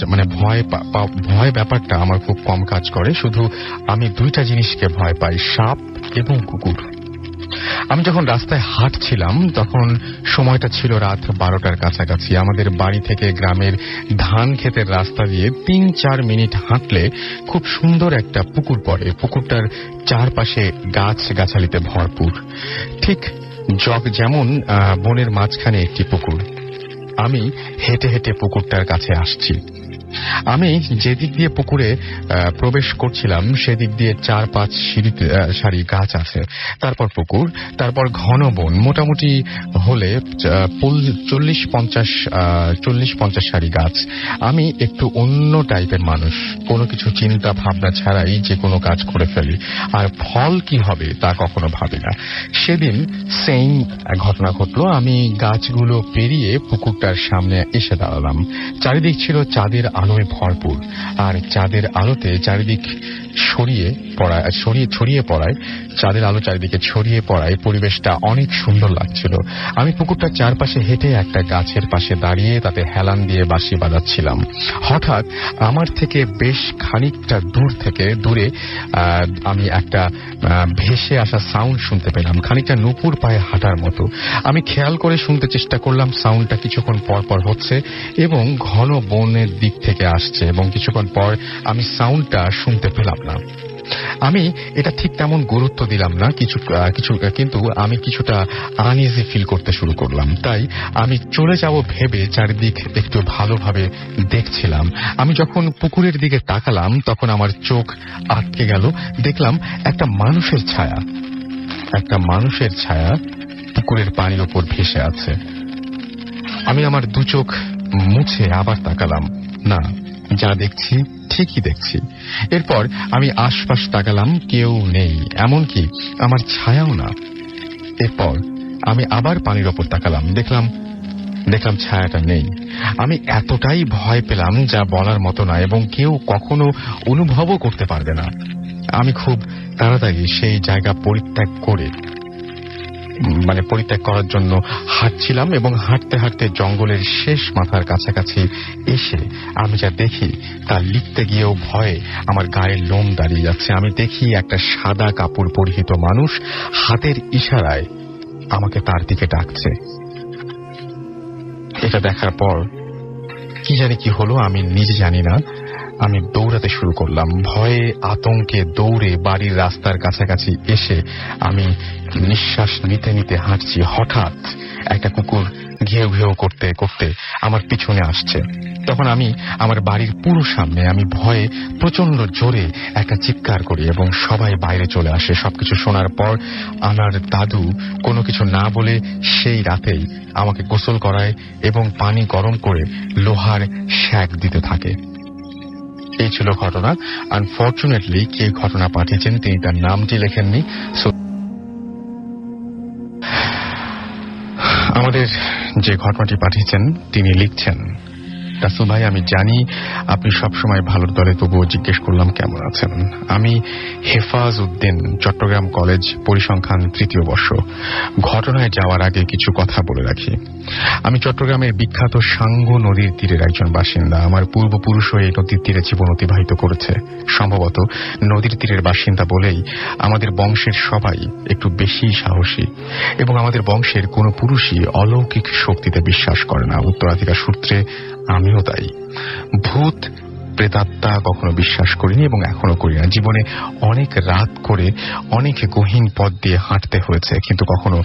ভয় ব্যাপারটা আমার খুব কম কাজ করে। শুধু আমি 2টা জিনিসকে ভয় পাই, সাপ এবং কুকুর। আমি যখন রাস্তায় হাঁটছিলাম তখন সময়টা ছিল রাত 12টার কাছাকাছি। আমাদের বাড়ি থেকে গ্রামের ধান ক্ষেতের রাস্তা দিয়ে 3-4 মিনিট হাঁটলে খুব সুন্দর একটা পুকুর পড়ে। পুকুরটার চারপাশে গাছগাছালিতে ভরপুর, ঠিক যেমন বনের মাঝখানে একটি পুকুর। আমি হেঁটে হেঁটে পুকুরটার কাছে আসছি। আমি যেদিক দিয়ে পুকুরে প্রবেশ করছিলাম সেদিক দিয়ে 4-5 সারি গাছ আছে, তারপর পুকুর, তারপর ঘন বন, মোটামুটি হলে 40-50 সারি গাছ। আমি একটু অন্য টাইপের মানুষ, কোনো কিছু চিন্তা ভাবনা ছাড়াই যে কোনো কাজ করে ফেলি, আর ফল কি হবে তা কখনো ভাবি না। সেদিন সেম ঘটনা ঘটলো। আমি গাছগুলো পেরিয়ে পুকুরটার সামনে এসে দাঁড়ালাম। চারিদিক ছিল চাঁদের আলোয় ভরপুর, আর চাঁদের আলোতে চারিদিক ছড়িয়ে পড়ায় চাঁদের আলো চারিদিকে ছড়িয়ে পড়ায় পরিবেশটা অনেক সুন্দর লাগছিল। আমি পুকুরটার চারপাশে হেঁটে একটা গাছের পাশে দাঁড়িয়ে তাতে হেলান দিয়ে বাঁশি বাজাচ্ছিলাম। হঠাৎ আমার থেকে বেশ খানিকটা দূরে আমি একটা ভেসে আসা সাউন্ড শুনতে পেলাম, খানিকটা নূপুর পায়ে হাঁটার মতো। আমি খেয়াল করে শুনতে চেষ্টা করলাম। সাউন্ডটা কিছুক্ষণ পর পর হচ্ছে এবং ঘন বনের দিক থেকে আসছে, এবং কিছুক্ষণ পর আমি সাউন্ডটা শুনতে পেলাম না। আমি এটা ঠিক তেমন গুরুত্ব দিলাম না কিন্তু আমি কিছুটা আনইজি ফিল করতে শুরু করলাম। তাই আমি চলে যাব ভেবে চারিদিক একটু ভালোভাবে দেখছিলাম। আমি যখন পুকুরের দিকে তাকালাম তখন আমার চোখ আটকে গেল। দেখলাম একটা মানুষের ছায়া পুকুরের পানির ওপর ভেসে আছে। আমি আমার দু চোখ মুছে আবার তাকালাম। না, যা দেখছি ঠিকই দেখছি। এরপর আমি আশপাশ তাকালাম, কেউ নেই, এমনকি আমার ছায়াও না। এরপর আমি আবার পানির ওপর তাকালাম, দেখলাম ছায়াটা নেই। আমি এতটাই ভয় পেলাম যা বলার মতো না, এবং কেউ কখনো অনুভবও করতে পারবে না। আমি খুব তাড়াতাড়ি সেই জায়গা পরিত্যাগ করার জন্য হাঁটছিলাম, এবং হাঁটতে হাঁটতে জঙ্গলের শেষ মাথার কাছাকাছি এসে আমি যা দেখি তা লিখতে গিয়েও ভয়ে আমার গায়ের লোম দাঁড়িয়ে যাচ্ছে। আমি দেখি একটা সাদা কাপড় পরিহিত মানুষ হাতের ইশারায় আমাকে তার দিকে ডাকছে। এটা দেখার পর কি জানি কি হলো, আমি নিজে জানি না। আমি দৌড়াতে শুরু করলাম। ভয়ে আতঙ্কে দৌড়ে বাড়ির রাস্তার কাছাকাছি এসে আমি নিঃশ্বাস নিতে নিতে হাঁটছি। হঠাৎ একটা কুকুর ঘেউ ঘেউ করতে করতে আমার পিছনে আসছে। তখন আমি আমার বাড়ির পুরো সামনে আমি ভয়ে প্রচন্ড জোরে একটা চিৎকার করি, এবং সবাই বাইরে চলে আসে। সবকিছু শোনার পর আমার দাদু কোনো কিছু না বলে সেই রাতেই আমাকে গোসল করায় এবং পানি গরম করে লোহার শ্যাক দিতে থাকে। এই ছিল ঘটনা। আনফর্চুনেটলি কে ঘটনা পাঠিয়েছেন তিনি তার নামটি লেখেননি। আমাদের যে ঘটনাটি পাঠিয়েছেন তিনি লিখছেন, রাসেল ভাই, আমি জানি আপনি সবসময় ভালোর দলে, তবুও জিজ্ঞেস করলাম কেমন আছেন। আমি হেফাজ উদ্দিন, চট্টগ্রাম কলেজ, পরিসংখ্যান 3য় বর্ষ। ঘটনায় যাওয়ার আগে কিছু কথা বলে রাখি। আমি চট্টগ্রামের বিখ্যাত সাঙ্গু নদীর তীরের একজন বাসিন্দা। আমার পূর্বপুরুষও এই নদীর তীরে জীবন অতিবাহিত করেছে। সম্ভবত নদীর তীরের বাসিন্দা বলেই আমাদের বংশের সবাই একটু বেশি সাহসী, এবং আমাদের বংশের কোনো পুরুষই অলৌকিক শক্তিতে বিশ্বাস করে না। উত্তরাধিকার সূত্রে আমিও তাই। ভূত প্রেতাত্মা কখনো বিশ্বাস করিনি, এবং এখনো করি না। জীবনে অনেক রাত করে অনেক গহীন পথ দিয়ে হাঁটতে হয়েছে, কিন্তু কখনো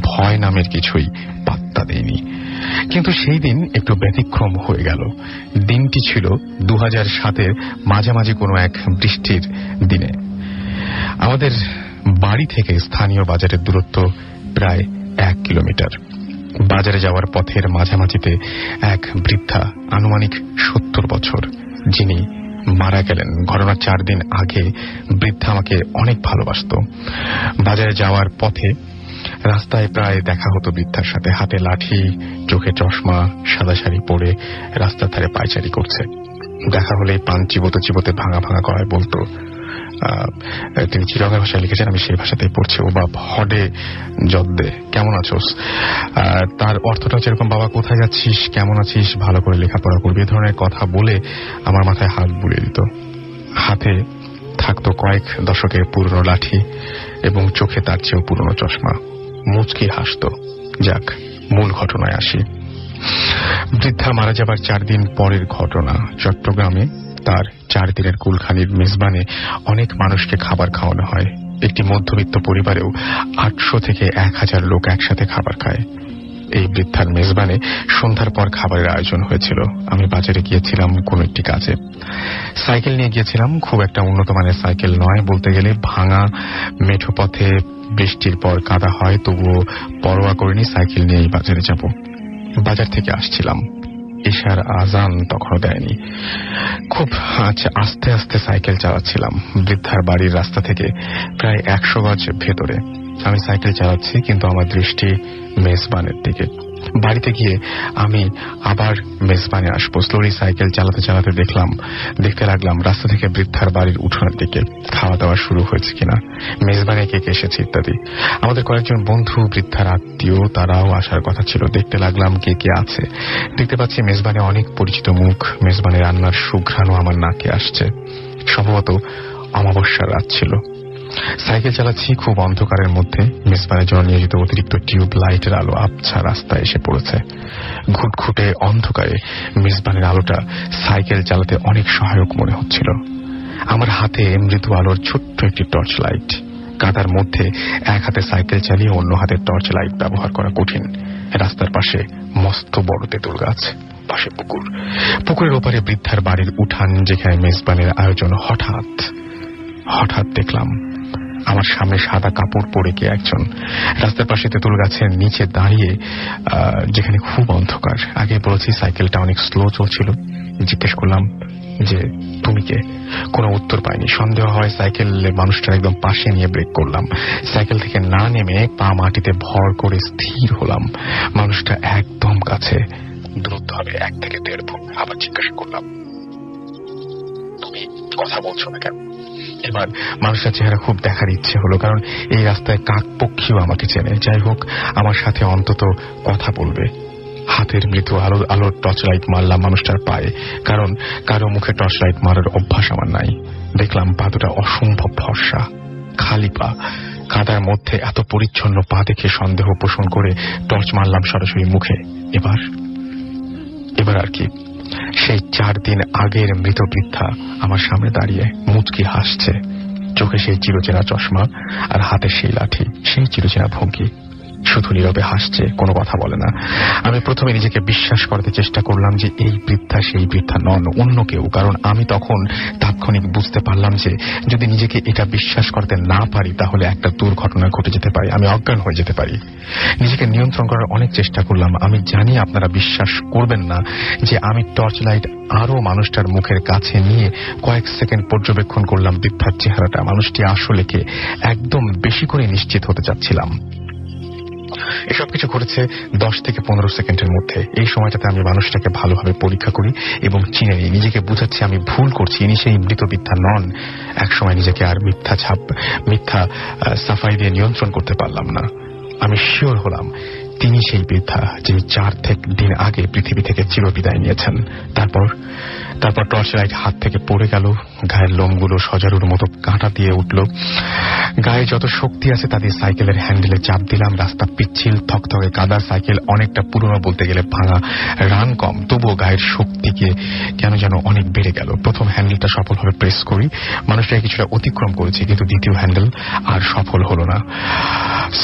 ভয় নামের কিছুই পাত্তা দেয়নি। কিন্তু সেই দিন একটু ব্যতিক্রম হয়ে গেল। দিনটি ছিল 2007-এর মাঝামাঝি কোনো এক বৃষ্টির দিনে। আমাদের বাড়ি থেকে স্থানীয় বাজারের দূরত্ব প্রায় 1 কিলোমিটার। বাজারে যাওয়ার পথের মাঝামাঝিতে এক বৃদ্ধা, আনুমানিক 70 বছর, যিনি মারা গেলেন। ঘটনার 4 দিন আগে বৃদ্ধা আমাকে অনেক ভালোবাসত। বাজারে যাওয়ার পথে রাস্তায় প্রায় দেখা হতো বৃদ্ধার সাথে। হাতে লাঠি, চোখে চশমা, সাদা শাড়ি পরে রাস্তার ধারে পায়চারি করছে। দেখা হলে পান চিবোতে চিবোতে ভাঙা ভাঙা গলায় বলতো, তিনি চিরঙ্গা ভাষায় লিখেছেন, আমি সেই ভাষাতেই পড়ছি, ও বাপ হডে জদ্দে, কেমন আছোস? তার অর্থটা হচ্ছে এরকম, বাবা কোথায় যাচ্ছিস, কেমন আছিস, ভালো করে লেখাপড়া করবি, এ ধরনের কথা বলে আমার মাথায় হাত বুলিয়ে দিত। হাতে থাকতো কয়েক দশকের পুরনো লাঠি, এবং চোখে তার চেয়েও পুরনো চশমা। মুচকি হাসত। যাক, মূল ঘটনায় আসি। বৃদ্ধা মারা যাবার 4 দিন পরের ঘটনা। চট্টগ্রামে তার 4 দিনের কুলখানির মেজবানে অনেক মানুষকে খাবার খাওয়ানো হয়। একটি মধ্যবিত্ত পরিবারেও 800 থেকে 1000 লোক একসাথে খাবার খায়। এই বৃদ্ধার মেজবানে সন্ধ্যার পর খাবারের আয়োজন হয়েছিল। আমি বাজারে গিয়েছিলাম কোন একটি কাজে। সাইকেল নিয়ে গিয়েছিলাম, খুব একটা উন্নত মানের সাইকেল নয়, বলতে গেলে ভাঙা মেঠো পথে বৃষ্টির পর কাদা হয়, তবুও পরোয়া করিনি, সাইকেল নিয়েই বাজারে যাব। বাজার থেকে আসছিলাম, ঈশার আজান তখনও দেয়নি। খুব আস্তে আস্তে সাইকেল চালাচ্ছিলাম বৃদ্ধার বাড়ির রাস্তা থেকে প্রায় 100 গজ ভেতরে। আমি সাইকেল চালাচ্ছি, কিন্তু আমার দৃষ্টি মেজবানের দিকে। বাড়িতে গিয়ে আমি আবার মেজবানে আসবো। স্লোলি সাইকেল চালাতে চালাতে দেখতে লাগলাম রাস্তা থেকে বৃদ্ধার বাড়ির উঠোনের দিকে খাওয়া দাওয়া শুরু হয়েছে কিনা, মেজবানে কে কে এসেছে ইত্যাদি। আমাদের কয়েকজন বন্ধু, বৃদ্ধার আত্মীয়, তারাও আসার কথা ছিল। দেখতে লাগলাম কে কে আছে। দেখতে পাচ্ছি মেজবানে অনেক পরিচিত মুখ। মেজবানে রান্নার সুঘ্রাণও আমার নাকে আসছে। সম্ভবত অমাবস্যার রাত ছিল। সাইকেল চালাচ্ছি খুব অন্ধকারের মধ্যে। মেজবানের জন্য নিয়োজিত অতিরিক্ত টিউব লাইটের আলো আবছা রাস্তায় এসে পড়েছে। ঘুটঘুটে অন্ধকারে মেজবানের আলোটা সাইকেল চালাতে অনেক সহায়ক মনে হচ্ছিল। আমার হাতে মৃদু আলোর ছোট্ট একটি টর্চ লাইট। কাদার মধ্যে এক হাতে সাইকেল চালিয়ে অন্য হাতে টর্চ লাইট ব্যবহার করা কঠিন। রাস্তার পাশে মস্ত বড় তেঁতুল গাছ, পাশে পুকুর। পুকুরের ওপারে বৃদ্ধার বাড়ির উঠান, যেখানে মেজবানের আয়োজন। হঠাৎ দেখলাম আমার সামনে সাদা কাপড় পরে কে একজন রাস্তার পাশে তেঁতুল গাছের নিচে দাঁড়িয়ে, যেখানে খুব অন্ধকার। আগে বলেছি সাইকেলটা অনেক স্লো চলছিল। জিজ্ঞেস করলাম যে তুমি কে? কোনো উত্তর পাইনি। সন্দেহ হয় সাইকেল মানুষটার একদম পাশে নিয়ে ব্রেক করলাম। সাইকেল থেকে না নেমে পা মাটিতে ভর করে স্থির হলাম। মানুষটা একদম কাছে, দূরত্ব হবে 1 থেকে 1.5 ফুট। আবার জিজ্ঞাসা করলাম, তুমি কথা বলছো না কেন? এবার মানুষটার চেহারা খুব দেখার ইচ্ছে হলো, কারণ এই রাস্তায় কাক পক্ষীও আমাকে চেনে। যাই হোক, আমার সাথে অন্তত কথা বলবে। হাতের মৃদু আলোর টর্চ লাইট মারলাম মানুষটার পায়ে, কারণ কারো মুখে টর্চ লাইট মারার অভ্যাস আমার নাই। দেখলাম পা দুটা অসম্ভব ফর্সা, খালি পা। কাদার মধ্যে এত পরিচ্ছন্ন পা দেখে সন্দেহ পোষণ করে টর্চ মারলাম সরাসরি মুখে। এবার আর কি, সেই 4 দিন আগের মৃত বৃদ্ধা আমার সামনে দাঁড়িয়ে মুচকি হাসছে। চোখে সেই চিরচেনা চশমা আর হাতে সেই লাঠি, সেই চিরচেনা ভঙ্গি। শুধু নীরবে হাসছে, কোনো কথা বলে না। আমি প্রথমে নিজেকে বিশ্বাস করতে চেষ্টা করলাম যে এই বৃদ্ধা সেই বৃদ্ধা নন, অন্য কেউ। কারণ আমি তখন তাৎক্ষণিক বুঝতে পারলাম যে যদি নিজেকে এটা বিশ্বাস করতে না পারি, তাহলে একটা দুর্ঘটনা ঘটে যেতে পারে, আমি অজ্ঞান হয়ে যেতে পারি। নিজেকে নিয়ন্ত্রণ করার অনেক চেষ্টা করলাম। আমি জানি আপনারা বিশ্বাস করবেন না যে আমি টর্চ লাইট আরো মানুষটার মুখের কাছে নিয়ে কয়েক সেকেন্ড পর্যবেক্ষণ করলাম বৃদ্ধার চেহারাটা। মানুষটি আসলে কে একদম বেশি করে নিশ্চিত হতে চাচ্ছিলাম। এসব কিছু ঘটেছে 10 থেকে 15 সেকেন্ডের মধ্যে। এই সময়টাতে আমি মানুষটাকে ভালোভাবে পরীক্ষা করি এবং চিনে নিই। নিজেকে বুঝাচ্ছি আমি ভুল করছি, ইনি সেই মৃত বৃদ্ধা নন। একসময় নিজেকে আর মিথ্যা সাফাই দিয়ে নিয়ন্ত্রণ করতে পারলাম না। আমি শিওর হলাম তিনি সেই বৃদ্ধা যিনি 4 দিন আগে পৃথিবী থেকে চিরবিদায় নিয়েছেন। তারপর টর্চ লাইট হাত থেকে পড়ে গেল। গায়ের লোমগুলো সজারুর মতো কাঁটা দিয়ে উঠল। গায়ে যত শক্তি আছে তা দিয়ে সাইকেলের হ্যান্ডেলে চাপ দিলাম। রাস্তা পিচ্ছিল, থকথকে কাদা। সাইকেল অনেকটা পুরনো, বলতে গেলে ভাঙা, রান কম, তবুও গায়ের শক্তিকে কেন যেন অনেক বেড়ে গেল। প্রথম হ্যান্ডেলটা সফলভাবে প্রেস করি। মানুষটাকে কিছুটা অতিক্রম করেছি, কিন্তু দ্বিতীয় হ্যান্ডেল আর সফল হলো না।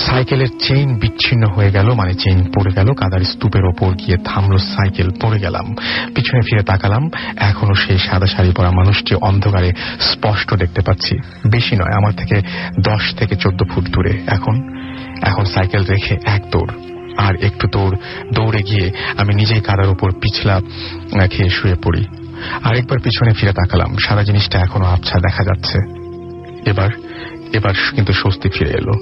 সাইকেলের চেইন বিচ্ছিন্ন হয়ে গেল, মানে চেইন পড়ে গেল। কাদার স্তূপের ওপর গিয়ে থামলো সাইকেল। পড়ে গেলাম। পিছনে ফিরে তাকালাম। এখনো সেই সাদা শাড়ি পরা মানুষটি অন্ধকারে স্পষ্ট দেখতে পাচ্ছি। বেশি নয়, আমার থেকে 10 থেকে 14 ফুট দূরে। এখন সাইকেল রেখে এক দৌড়, আর একটু দৌড়ে গিয়ে আমি নিজেই কাদার উপর পিছলা খেয়ে শুয়ে পড়ি। আরেকবার পিছনে ফিরে তাকালাম। সারা জিনিসটা এখনো আবছা দেখা যাচ্ছে। এবার কিন্তু স্বস্তি ফিরে এলো।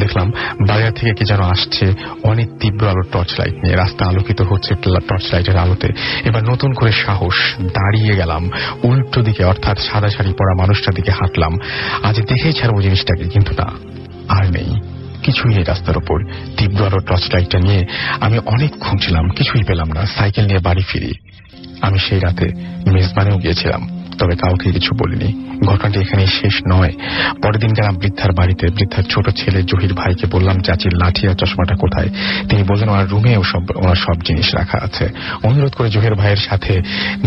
দেখলাম বাজার থেকে কে যেন আসছে অনেক তীব্র আলোর টর্চ লাইট নিয়ে। রাস্তা আলোকিত হচ্ছে টর্চ লাইটের আলোতে। এবার নতুন করে সাহস, দাঁড়িয়ে গেলাম উল্টো দিকে, অর্থাৎ সাদা শাড়ি পরা মানুষটার দিকে হাঁটলাম। আজ দেখেই ছাড়বো জিনিসটাকে, কিন্তু না, আর নেই কিছুই নেই রাস্তার ওপর। তীব্র আলোর টর্চ লাইটটা নিয়ে আমি অনেক খুঁজছিলাম, কিছুই পেলাম না। সাইকেল নিয়ে বাড়ি ফিরি। আমি সেই রাতে মেজবানেও গিয়েছিলাম। তবে কাউকে কিছু বলিনি। ঘটনাটি এখানে শেষ নয়। পরের দিন গেলাম বৃদ্ধার বাড়িতে। বৃদ্ধার ছোট ছেলে জহির ভাইকে বললাম, চাচির লাঠি আর চশমাটা কোথায়? তিনি বললেন, ওনার রুমে ওনার সব জিনিস রাখা আছে। অনুরোধ করে জহির ভাইয়ের সাথে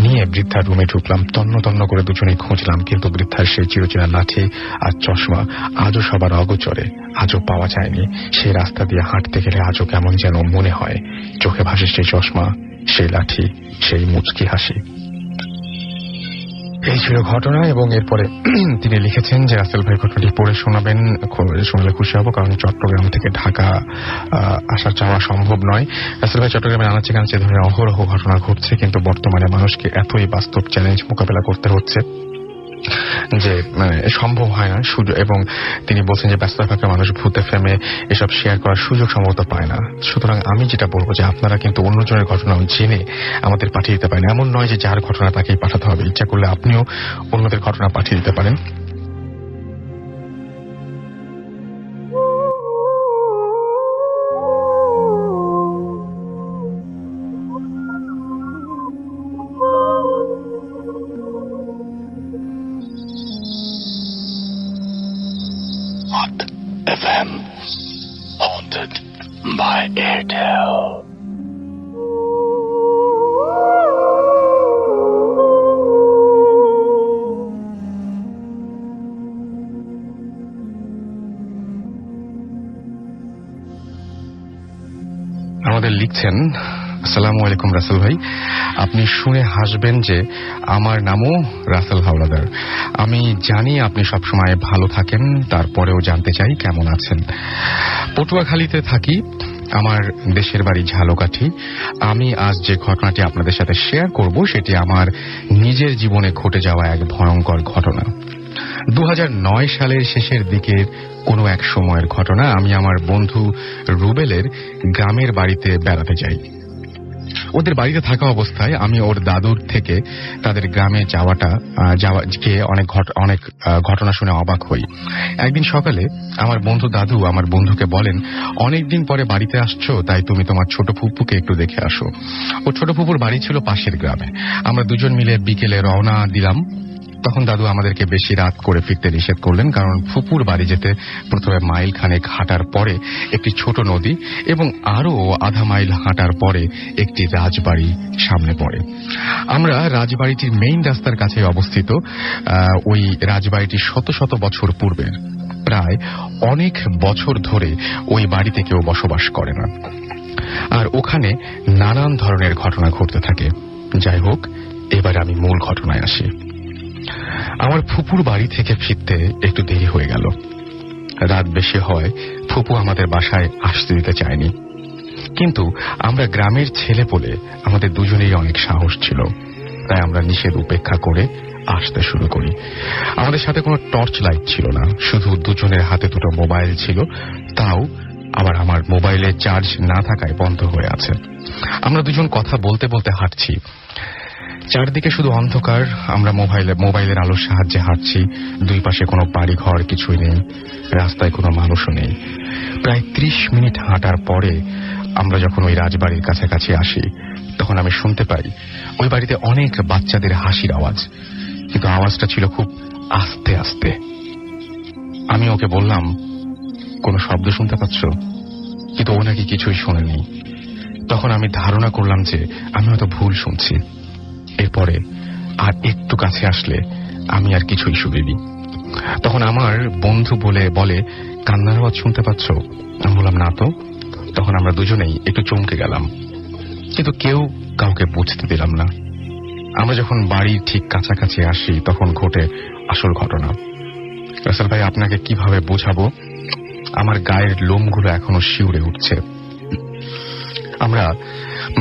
নিয়ে বৃদ্ধার রুমে ঢুকলাম। তন্ন তন্ন করে দুজনেই খুঁজলাম, কিন্তু বৃদ্ধার সেই চিরচেনা লাঠি আর চশমা আজও সবার অগোচরে, আজও পাওয়া যায়নি। সেই রাস্তা দিয়ে হাঁটতে গেলে আজও কেমন যেন মনে হয়। চোখে ভাসে সেই চশমা, সেই লাঠি, সেই মুচকি হাসি। এই ছিল ঘটনা। এবং এরপরে তিনি লিখেছেন যে রাসেল ভাই ঘটনাটি পড়ে শোনাবেন, শুনলে খুশি হব, কারণ চট্টগ্রাম থেকে ঢাকা আসা যাওয়া সম্ভব নয়। রাসেল ভাই চট্টগ্রামে আনাচে কানাচে ধরনের অহরহ ঘটনা ঘটছে, কিন্তু বর্তমানে মানুষকে এতই বাস্তব চ্যালেঞ্জ মোকাবেলা করতে হচ্ছে যে সম্ভব হয় না সুযোগ। এবং তিনি বলছেন যে ব্যস্ত থাকা মানুষ ভূতে ফেমে এসব শেয়ার করার সুযোগ সম্ভবত পায় না। সুতরাং আমি যেটা বলবো যে আপনারা কিন্তু অন্যজনের ঘটনাও জেনে আমাদের পাঠিয়ে দিতে পারেন। এমন নয় যে যার ঘটনা তাকেই পাঠাতে হবে। ইচ্ছা করলে আপনিও অন্যদের ঘটনা পাঠিয়ে দিতে পারেন। FM haunted by Airtel. আমাদের লিখছেন, আসসালামু আলাইকুম রাসেল ভাই, আপনি শুনে হাসবেন যে আমার নামও রাসেল হাওলাদার। আমি জানি আপনি সবসময় ভালো থাকেন, তারপরেও জানতে চাই কেমন আছেন। পটুয়াখালীতে থাকি, আমার দেশের বাড়ি ঝালকাঠি। আমি আজ যে ঘটনাটি আপনাদের সাথে শেয়ার করব সেটি আমার নিজের জীবনে ঘটে যাওয়া এক ভয়ঙ্কর ঘটনা। 2009 সালের শেষের দিকের কোনো এক সময়ের ঘটনা। আমি আমার বন্ধু রুবেলের গ্রামের বাড়িতে বেড়াতে যাই। ওদের বাড়িতে থাকা অবস্থায় আমি ওর দাদুর থেকে তাদের গ্রামে যাওয়াকে অনেক ঘটনা শুনে অবাক হই। একদিন সকালে আমার বন্ধু দাদু আমার বন্ধুকে বলেন, অনেকদিন পরে বাড়িতে আসছো, তাই তুমি তোমার ছোট ফুপুকে একটু দেখে আসো। ও ছোট ফুপুর বাড়ি ছিল পাশের গ্রামে। আমরা দুজন মিলে বিকেলে রওনা দিলাম। তখন দাদু আমাদেরকে বেশি রাত করে ফিরতে নিষেধ করলেন, কারণ ফুপুর বাড়ি যেতে প্রথমে মাইল খানেক হাঁটার পরে একটি ছোট নদী এবং আরো আধা মাইল হাঁটার পরে একটি রাজবাড়ি সামনে পড়ে। আমরা রাজবাড়িটির মেইন রাস্তার কাছে অবস্থিত। ওই রাজবাড়িটি শত শত বছর পূর্বের, প্রায় অনেক বছর ধরে ওই বাড়িতে কেউ বসবাস করে না, আর ওখানে নানান ধরনের ঘটনা ঘটতে থাকে। যাই হোক, এবার আমি মূল ঘটনায় আসি। আমার ফুপুর বাড়ি থেকে ফিরতে একটু দেরি হয়ে গেল। রাত বেশি হয়, ফুপু আমাদের বাসায় আসতে দিতে চায়নি। কিন্তু আমরা গ্রামের ছেলে বলে আমাদের দুজনেই অনেক সাহস ছিল, তাই আমরা নিষেধ উপেক্ষা করে আসতে শুরু করি। আমাদের সাথে কোনো টর্চ লাইট ছিল না, শুধু দুজনের হাতে দুটো মোবাইল ছিল, তাও আবার আমার মোবাইলে চার্জ না থাকায় বন্ধ হয়ে আছে। আমরা দুজন কথা বলতে বলতে হাঁটছি। চারদিকে শুধু অন্ধকার। আমরা মোবাইলের আলোর সাহায্যে হাঁটছি। দুই পাশে কোনো বাড়ি ঘর কিছুই নেই, রাস্তায় কোনো মানুষও নেই। প্রায় 30 মিনিট হাঁটার পরে আমরা যখন ওই রাজবাড়ির কাছাকাছি আসি, তখন আমি শুনতে পাই ওই বাড়িতে অনেক বাচ্চাদের হাসির আওয়াজ, কিন্তু আওয়াজটা ছিল খুব আস্তে আস্তে। আমি ওকে বললাম, কোনো শব্দ শুনতে পাচ্ছ? কিন্তু ও নাকি কিছুই শোনেনি। তখন আমি ধারণা করলাম যে আমি হয়তো ভুল শুনছি। এরপরে আর একটু কাছে আসলে আমি আর কিছুই শুনিনি। তখন আমার বন্ধু বলে, কান্নার আওয়াজ শুনতে পাচ্ছ? আমি বললাম, না তো। তখন আমরা দুজনেই একটু চমকে গেলাম, কিন্তু কেউ কাউকে বুঝতে দিলাম না। আমরা যখন বাড়ির ঠিক কাছাকাছি আসি, তখন ঘটে আসল ঘটনা। রাসেল ভাই, আপনাকে কিভাবে বোঝাবো, আমার গায়ের লোমগুলো এখনো শিউরে উঠছে। আমরা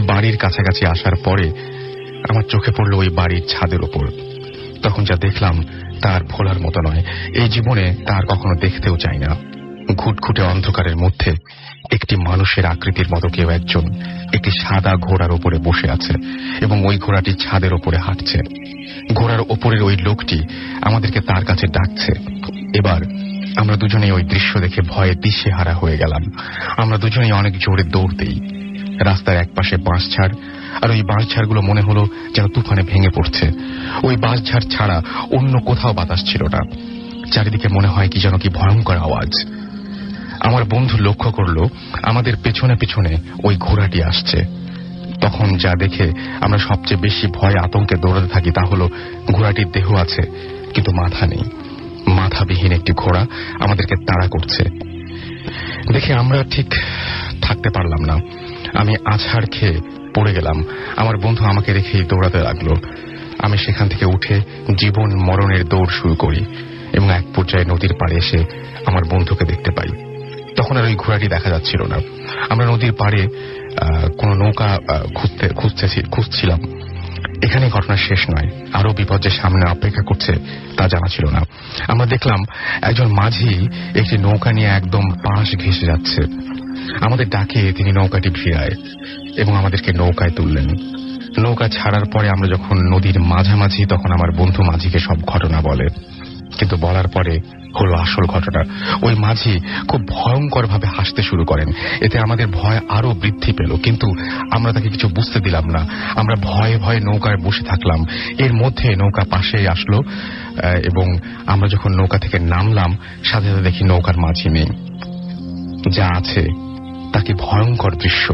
বাড়ির কাছাকাছি আসার পরে আমার চোখে পড়ল ওই বাড়ির ছাদের ওপর। তখন যা দেখলাম তার ভোলার মতো নয়। এই জীবনে তার কখনো দেখতেও চাই না। ঘুটঘুটে অন্ধকারের মধ্যে একটি মানুষের আকৃতির মতো কেউ একজন একটি সাদা ঘোড়ার ওপরে বসে আছে এবং ওই ঘোড়াটি ছাদের ওপরে হাঁটছে। ঘোড়ার ওপরের ওই লোকটি আমাদেরকে তার কাছে ডাকছে। এবার আমরা দুজনেই ওই দৃশ্য দেখে ভয়ে দিশেহারা হয়ে গেলাম। আমরা দুজনেই অনেক জোরে দৌড় দেই। রাস্তার একপাশে বাঁশঝাড় আর ওই বাঁশঝাড়গুলো মনে হলো যেন তুফানে ভেঙে পড়ছে। ওই বাঁশঝাড় ছাড়া অন্য কোথাও বাতাস ছিল না। চারিদিকে মনে হয় কি যেন কি ভয়ঙ্কর আওয়াজ। আমার বন্ধু লক্ষ্য করল আমাদের পেছনে পেছনে ওই ঘোড়াটি আসছে। তখন যা দেখে আমরা সবচেয়ে বেশি ভয় আতঙ্কে দৌড়াতে থাকি তা হলো ঘোড়াটির দেহ আছে কিন্তু মাথা নেই। মাথাবিহীন একটি ঘোড়া আমাদেরকে তাড়া করছে। দেখে আমরা ঠিক থাকতে পারলাম না। আমি আছাড় খেয়ে পড়ে গেলাম। আমার বন্ধু আমাকে দেখেই দৌড়াতে লাগলো। আমি সেখান থেকে উঠে জীবন মরণের দৌড় শুরু করি এবং এক পর্যায়ে নদীর পাড়ে এসে আমার বন্ধুকে দেখতে পাই। তখন আর ওই ঘোড়াটি দেখা যাচ্ছিল না। আমরা নদীর পাড়ে কোনো নৌকা খুঁজছিলাম। এখানে ঘটনা শেষ নয়, আরো বিপদ যে সামনে অপেক্ষা করছে তা জানা ছিল না। আমরা দেখলাম একজন মাঝি একটি নৌকা নিয়ে একদম পাশ ঘেঁষে যাচ্ছে। আমাদের ডাকে তিনি নৌকাটি ভিড়ায় এবং আমাদেরকে নৌকায় তুললেন। নৌকা ছাড়ার পরে আমরা যখন নদীর মাঝামাঝি তখন আমার বন্ধু মাঝিকে সব ঘটনা বলে। কিন্তু বলার পরে হলো আসল ঘটনা। ওই মাঝি খুব ভয়ঙ্কর ভাবে হাসতে শুরু করেন। এতে আমাদের ভয় আরো বৃদ্ধি পেল, কিন্তু আমরা তাকে কিছু বুঝতে দিলাম না। আমরা ভয়ে ভয়ে নৌকায় বসে থাকলাম। এর মধ্যে নৌকা পাশেই আসলো এবং আমরা যখন নৌকা থেকে নামলাম সাথে সাথে দেখি নৌকার মাঝি নেই। যা আছে তা কি ভয়ঙ্কর দৃশ্য।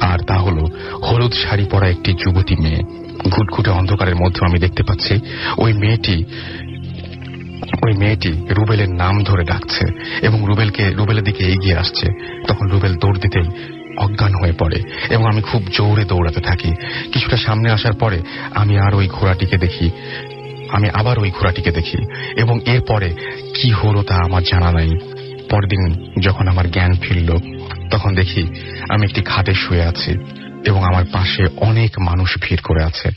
আর তা হলো হলুদ শাড়ি পরা একটি যুবতী মেয়ে। ঘুটঘুটে অন্ধকারের মধ্যে আমি দেখতে পাচ্ছি ওই মেয়েটি রুবেলের নাম ধরে ডাকছে এবং রুবেলের দিকে এগিয়ে আসছে। তখন রুবেল দৌড় দিতেই অজ্ঞান হয়ে পড়ে এবং আমি খুব জোরে দৌড়াতে থাকি। কিছুটা সামনে আসার পরে আমি আবার ওই ঘোড়াটিকে দেখি এবং এরপরে কি হলো তা আমার জানা নাই। পরের দিন যখন আমার জ্ঞান ফিরল তখন দেখি আমি একটি খাটে শুয়ে আছি এবং আমার পাশে অনেক মানুষ ভিড় করে আছে।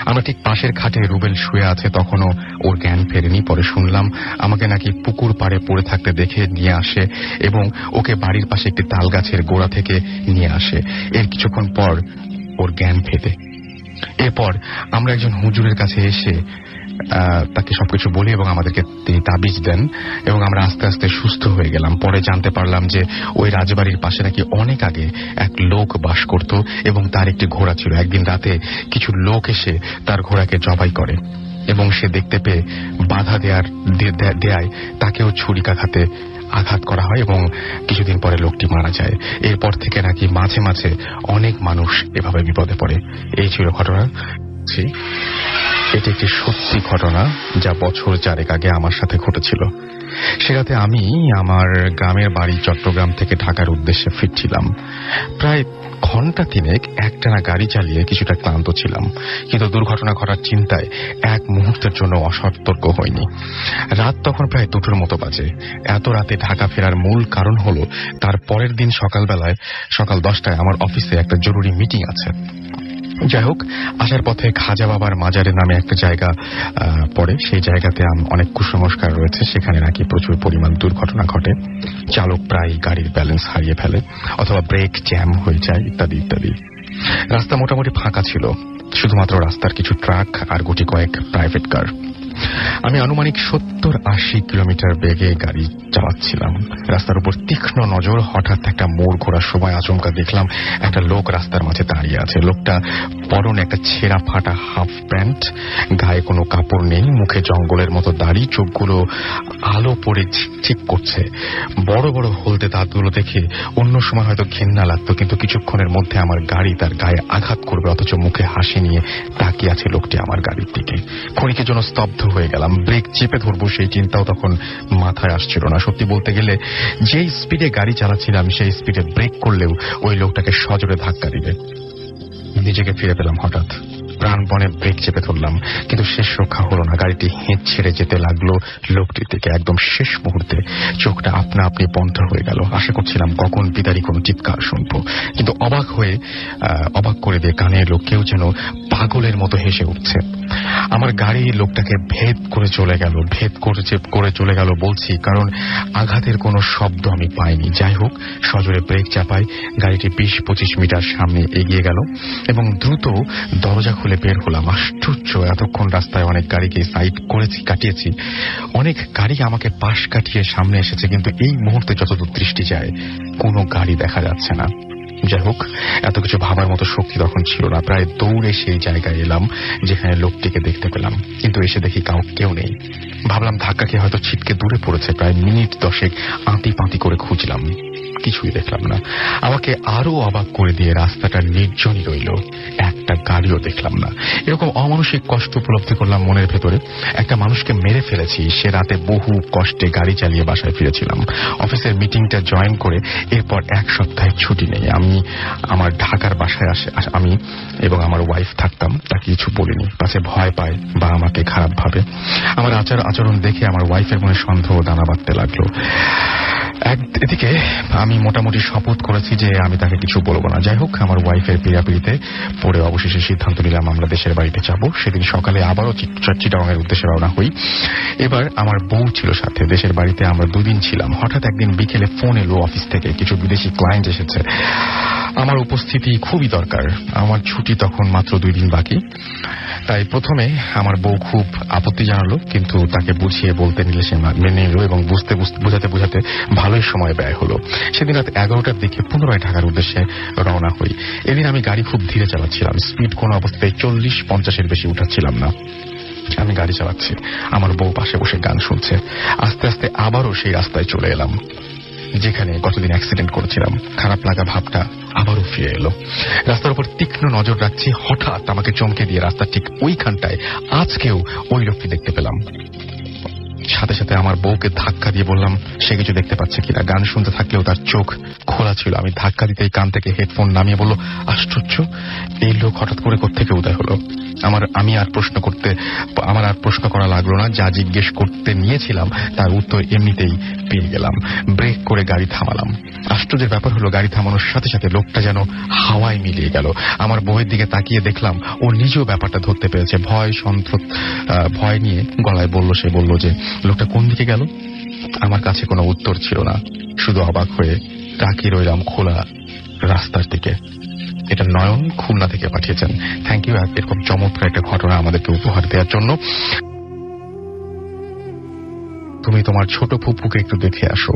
আমরা ঠিক পাশের খাটে রুবেল শুয়ে আছে, তখনও ওর জ্ঞান ফেরেনি। পরে শুনলাম আমাকে নাকি পুকুর পাড়ে পড়ে থাকতে দেখে নিয়ে আসে এবং ওকে বাড়ির পাশে একটি তাল গাছের গোড়া থেকে নিয়ে আসে। এর কিছুক্ষণ পর ওর জ্ঞান ফেরে। এরপর আমরা একজন হুজুরের কাছে এসে তাকে সবকিছু বলি এবং আমাদেরকে তিনি তাবিজ দেন এবং আমরা আস্তে আস্তে সুস্থ হয়ে গেলাম। পরে জানতে পারলাম যে ওই রাজবাড়ির পাশে নাকি অনেক আগে এক লোক বাস করত এবং তার একটি ঘোড়া ছিল। একদিন রাতে কিছু লোক এসে তার ঘোড়াকে জবাই করে এবং সে দেখতে পেয়ে বাধা দেয়ায় তাকেও ছুরিকাঘাতে আঘাত করা হয় এবং কিছুদিন পরে লোকটি মারা যায়। এরপর থেকে নাকি মাঝে মাঝে অনেক মানুষ এভাবে বিপদে পড়ে। এই ছিল ঘটনা। এটি একটি সত্যি ঘটনা যা বছর 4 আগে আমার সাথে ঘটেছিল। সে রাতে আমি আমার গ্রামের বাড়ি চট্টগ্রাম থেকে ঢাকার উদ্দেশ্যে ফিরছিলাম। প্রায় ঘন্টা 3 একটানা গাড়ি চালিয়ে কিছুটা ক্লান্ত ছিলাম, কিন্তু দুর্ঘটনা ঘটার চিন্তায় এক মুহূর্তের জন্য অসতর্ক হয়নি। রাত তখন প্রায় 2টোর মতো বাজে। এত রাতে ঢাকা ফেরার মূল কারণ হলো তার পরের দিন সকাল 10টায় আমার অফিসে একটা জরুরি মিটিং আছে। যাই হোক, আসার পথে খাজা বাবার মাজারে নামে একটা জায়গা পড়ে। সেই জায়গাতে অনেক কুসংস্কার রয়েছে। সেখানে নাকি প্রচুর পরিমাণ দুর্ঘটনা ঘটে। চালক প্রায় গাড়ির ব্যালেন্স হারিয়ে ফেলে অথবা ব্রেক জ্যাম হয়ে যায় ইত্যাদি ইত্যাদি। রাস্তা মোটামুটি ফাঁকা ছিল, শুধুমাত্র রাস্তার কিছু ট্রাক আর গুটি কয়েক প্রাইভেট কার। আমি আনুমানিক 70-80 কিলোমিটার বেগে গাড়ি চালাচ্ছিলাম। রাস্তার উপর তীক্ষ্ণ নজর। হঠাৎ একটা মোড় ঘোরার সময় আচমকা দেখলাম একটা লোক রাস্তার মাঝে দাঁড়িয়ে আছে। লোকটা পরনে একটা ছেঁড়া ফাটা হাফ প্যান্ট, গায়ে কোনো কাপড় নেই, মুখে জঙ্গলের মতো দাড়ি, চোখগুলো আলো পড়ে ঝিকঝিক করছে। বড় বড় হলদে দাঁতগুলো দেখে অন্য সময় হয়তো ঘেন্না লাগতো, কিন্তু কিছুক্ষণের মধ্যে আমার গাড়ি তার গায়ে আঘাত করবে, অথচ মুখে হাসি নিয়ে তাকিয়ে আছে লোকটি আমার গাড়ির দিকে। ক্ষণিকের জন্য স্তব্ধ হয়ে গেলাম। ব্রেক চেপে ধরবো সেই চিন্তাও তখন মাথায় আসছিল না। সত্যি বলতে গেলে যেই স্পিডে গাড়ি চালাচ্ছিলাম সেই স্পিডে ব্রেক করলেও ওই লোকটাকে সজোরে ধাক্কা দিবে। নিজেকে ফিরে পেলাম হঠাৎ। প্রাণপণে ব্রেক চেপে ধরলাম, কিন্তু শেষ রক্ষা হলো না। গাড়িটি হেঁচ ছেড়ে যেতে লাগলো লোকটির দিকে। একদম শেষ মুহূর্তে চোখটা আপনা আপনি বন্ধ হয়ে গেল। আশা করছিলাম কখন পিতারি কোনো চিৎকার শুনবো, কিন্তু অবাক করে দিয়ে কানের লোক কেউ যেন পাগলের মতো হেসে উঠছে। আমার গাড়ি লোকটাকে ভেদ করে চলে গেল বলছি, কারণ আঘাতের কোনো শব্দ আমি পাইনি। যাই হোক, সজোরে ব্রেক চাপাই, গাড়িটি 20-25 মিটার সামনে এগিয়ে গেল এবং দ্রুত দরজা খুলে বের হলাম। আশ্চর্য, এতক্ষণ রাস্তায় অনেক গাড়িকে সাইড কাটিয়েছি, অনেক গাড়ি আমাকে পাশ কাটিয়ে সামনে এসেছে, কিন্তু এই মুহূর্তে যতদূর দৃষ্টি যায় কোনো গাড়ি দেখা যাচ্ছে না। যাই হোক, এত কিছু ভাবার মতো শক্তি তখন ছিল না। প্রায় দৌড়ে সেই জায়গায় এলাম যেখানে লোকটিকে দেখতে পেলাম, কিন্তু এসে দেখি কেউ নেই। ভাবলাম ধাক্কা খেয়ে হয়তো ছিটকে দূরে পড়েছে। প্রায় মিনিট 10 আঁতি পাঁতি করে খুঁজলাম, কিছুই দেখলাম না। আমাকে আরো অবাক করে দিয়ে রাস্তাটা নির্জনই রইল, একটা গাড়িও দেখলাম না। এরকম অমানসিক কষ্ট উপলব্ধি করলাম মনের ভেতরে। একটা মানুষকে মেরে ফেলেছি। সে রাতে বহু কষ্টে গাড়ি চালিয়ে বাসায় ফিরেছিলাম। অফিসের মিটিংটা জয়েন করে এরপর 1 সপ্তাহের ছুটি নেই। আমি আমার ঢাকার বাসায় আমি এবং আমার ওয়াইফ থাকতাম। তাকে কিছু বলিনি, পাশে ভয় পায় বা আমাকে খারাপ ভাবে। আমার আচরণ দেখে আমার ওয়াইফের মনে সন্দেহ দানা বাঁধতে লাগলো। এদিকে আমি মোটামুটি শপথ করেছি যে আমি তাকে কিছু বলবো না। যাই হোক, আমার ওয়াইফের পিড়াপিড়িতে পরে অবশেষে সিদ্ধান্ত নিলাম আমরা দেশের বাড়িতে যাব। সেদিন সকালে আবারও চিটাগাংয়ের উদ্দেশ্যে রওনা হই। এবার আমার বউ ছিল সাথে। দেশের বাড়িতে আমরা 2 দিন ছিলাম। হঠাৎ একদিন বিকেলে ফোন এলো অফিস থেকে, কিছু বিদেশি ক্লায়েন্ট এসেছে, আমার উপস্থিতি খুবই দরকার। আমার ছুটি তখন মাত্র 2 দিন বাকি। তাই প্রথমে আমার বউ খুব আপত্তি জানালো, কিন্তু তাকে বুঝিয়ে বলতে নিলে সে মেনে নিল এবং বুঝাতে ভালোই সময় ব্যয় হলো। সেদিন রাত 11টার দিকে পুনরায় ঢাকার উদ্দেশ্যে রওনা হই। এদিন আমি গাড়ি খুব ধীরে চালাচ্ছিলাম। স্পিড কোনো অবস্থায় 40-50-এর বেশি উঠাচ্ছিলাম না। আমি গাড়ি চালাচ্ছি, আমার বউ পাশে বসে গান শুনছে। আস্তে আস্তে আবারও সেই রাস্তায় চলে এলাম যেখানে গতদিন অ্যাক্সিডেন্ট করেছিলাম। খারাপ লাগা ভাবটা আবারও ফিরে এলো। রাস্তার উপর তীক্ষ্ণ নজর রাখছি। হঠাৎ আমাকে চমকে দিয়ে রাস্তার ঠিক ওইখানটায় আজকেও ওই লোকটি দেখতে পেলাম। সাথে সাথে আমার বউকে ধাক্কা দিয়ে বললাম সে কিছু দেখতে পাচ্ছে কিনা। গান শুনতে থাকলেও তার চোখ খোলা ছিল। আমি ধাক্কা দিতেই কান থেকে হেডফোন নামিয়ে বলল, আশ্চর্য, এই লোক হঠাৎ করে কোত্থেকে উদয় হলো? আমার আর প্রশ্ন করা লাগলো না। যা জিজ্ঞেস করতে নিয়েছিলাম তার উত্তর এমনিতেই পেয়ে গেলাম। ব্রেক করে গাড়ি থামালাম। আশ্চর্যের ব্যাপার হলো, গাড়ি থামানোর সাথে সাথে লোকটা যেন হাওয়ায় মিলিয়ে গেল। আমার বউয়ের দিকে তাকিয়ে দেখলাম ও নিজেও ব্যাপারটা ধরতে পেরেছে। ভয় নিয়ে গলায় সে বলল যে লোকটা কোন দিকে গেল? আমার কাছে কোনো উত্তর ছিল না, শুধু অবাক হয়ে তাকিয়ে রইলাম খোলা রাস্তার দিকে। এটা নয়ন খুলনা থেকে পাঠিয়েছেন। থ্যাংক ইউ এরকম চমৎকার একটা ঘটনা আমাদেরকে উপহার দেওয়ার জন্য। তুমি তোমার ছোট ফুপুকে একটু দেখে আসো।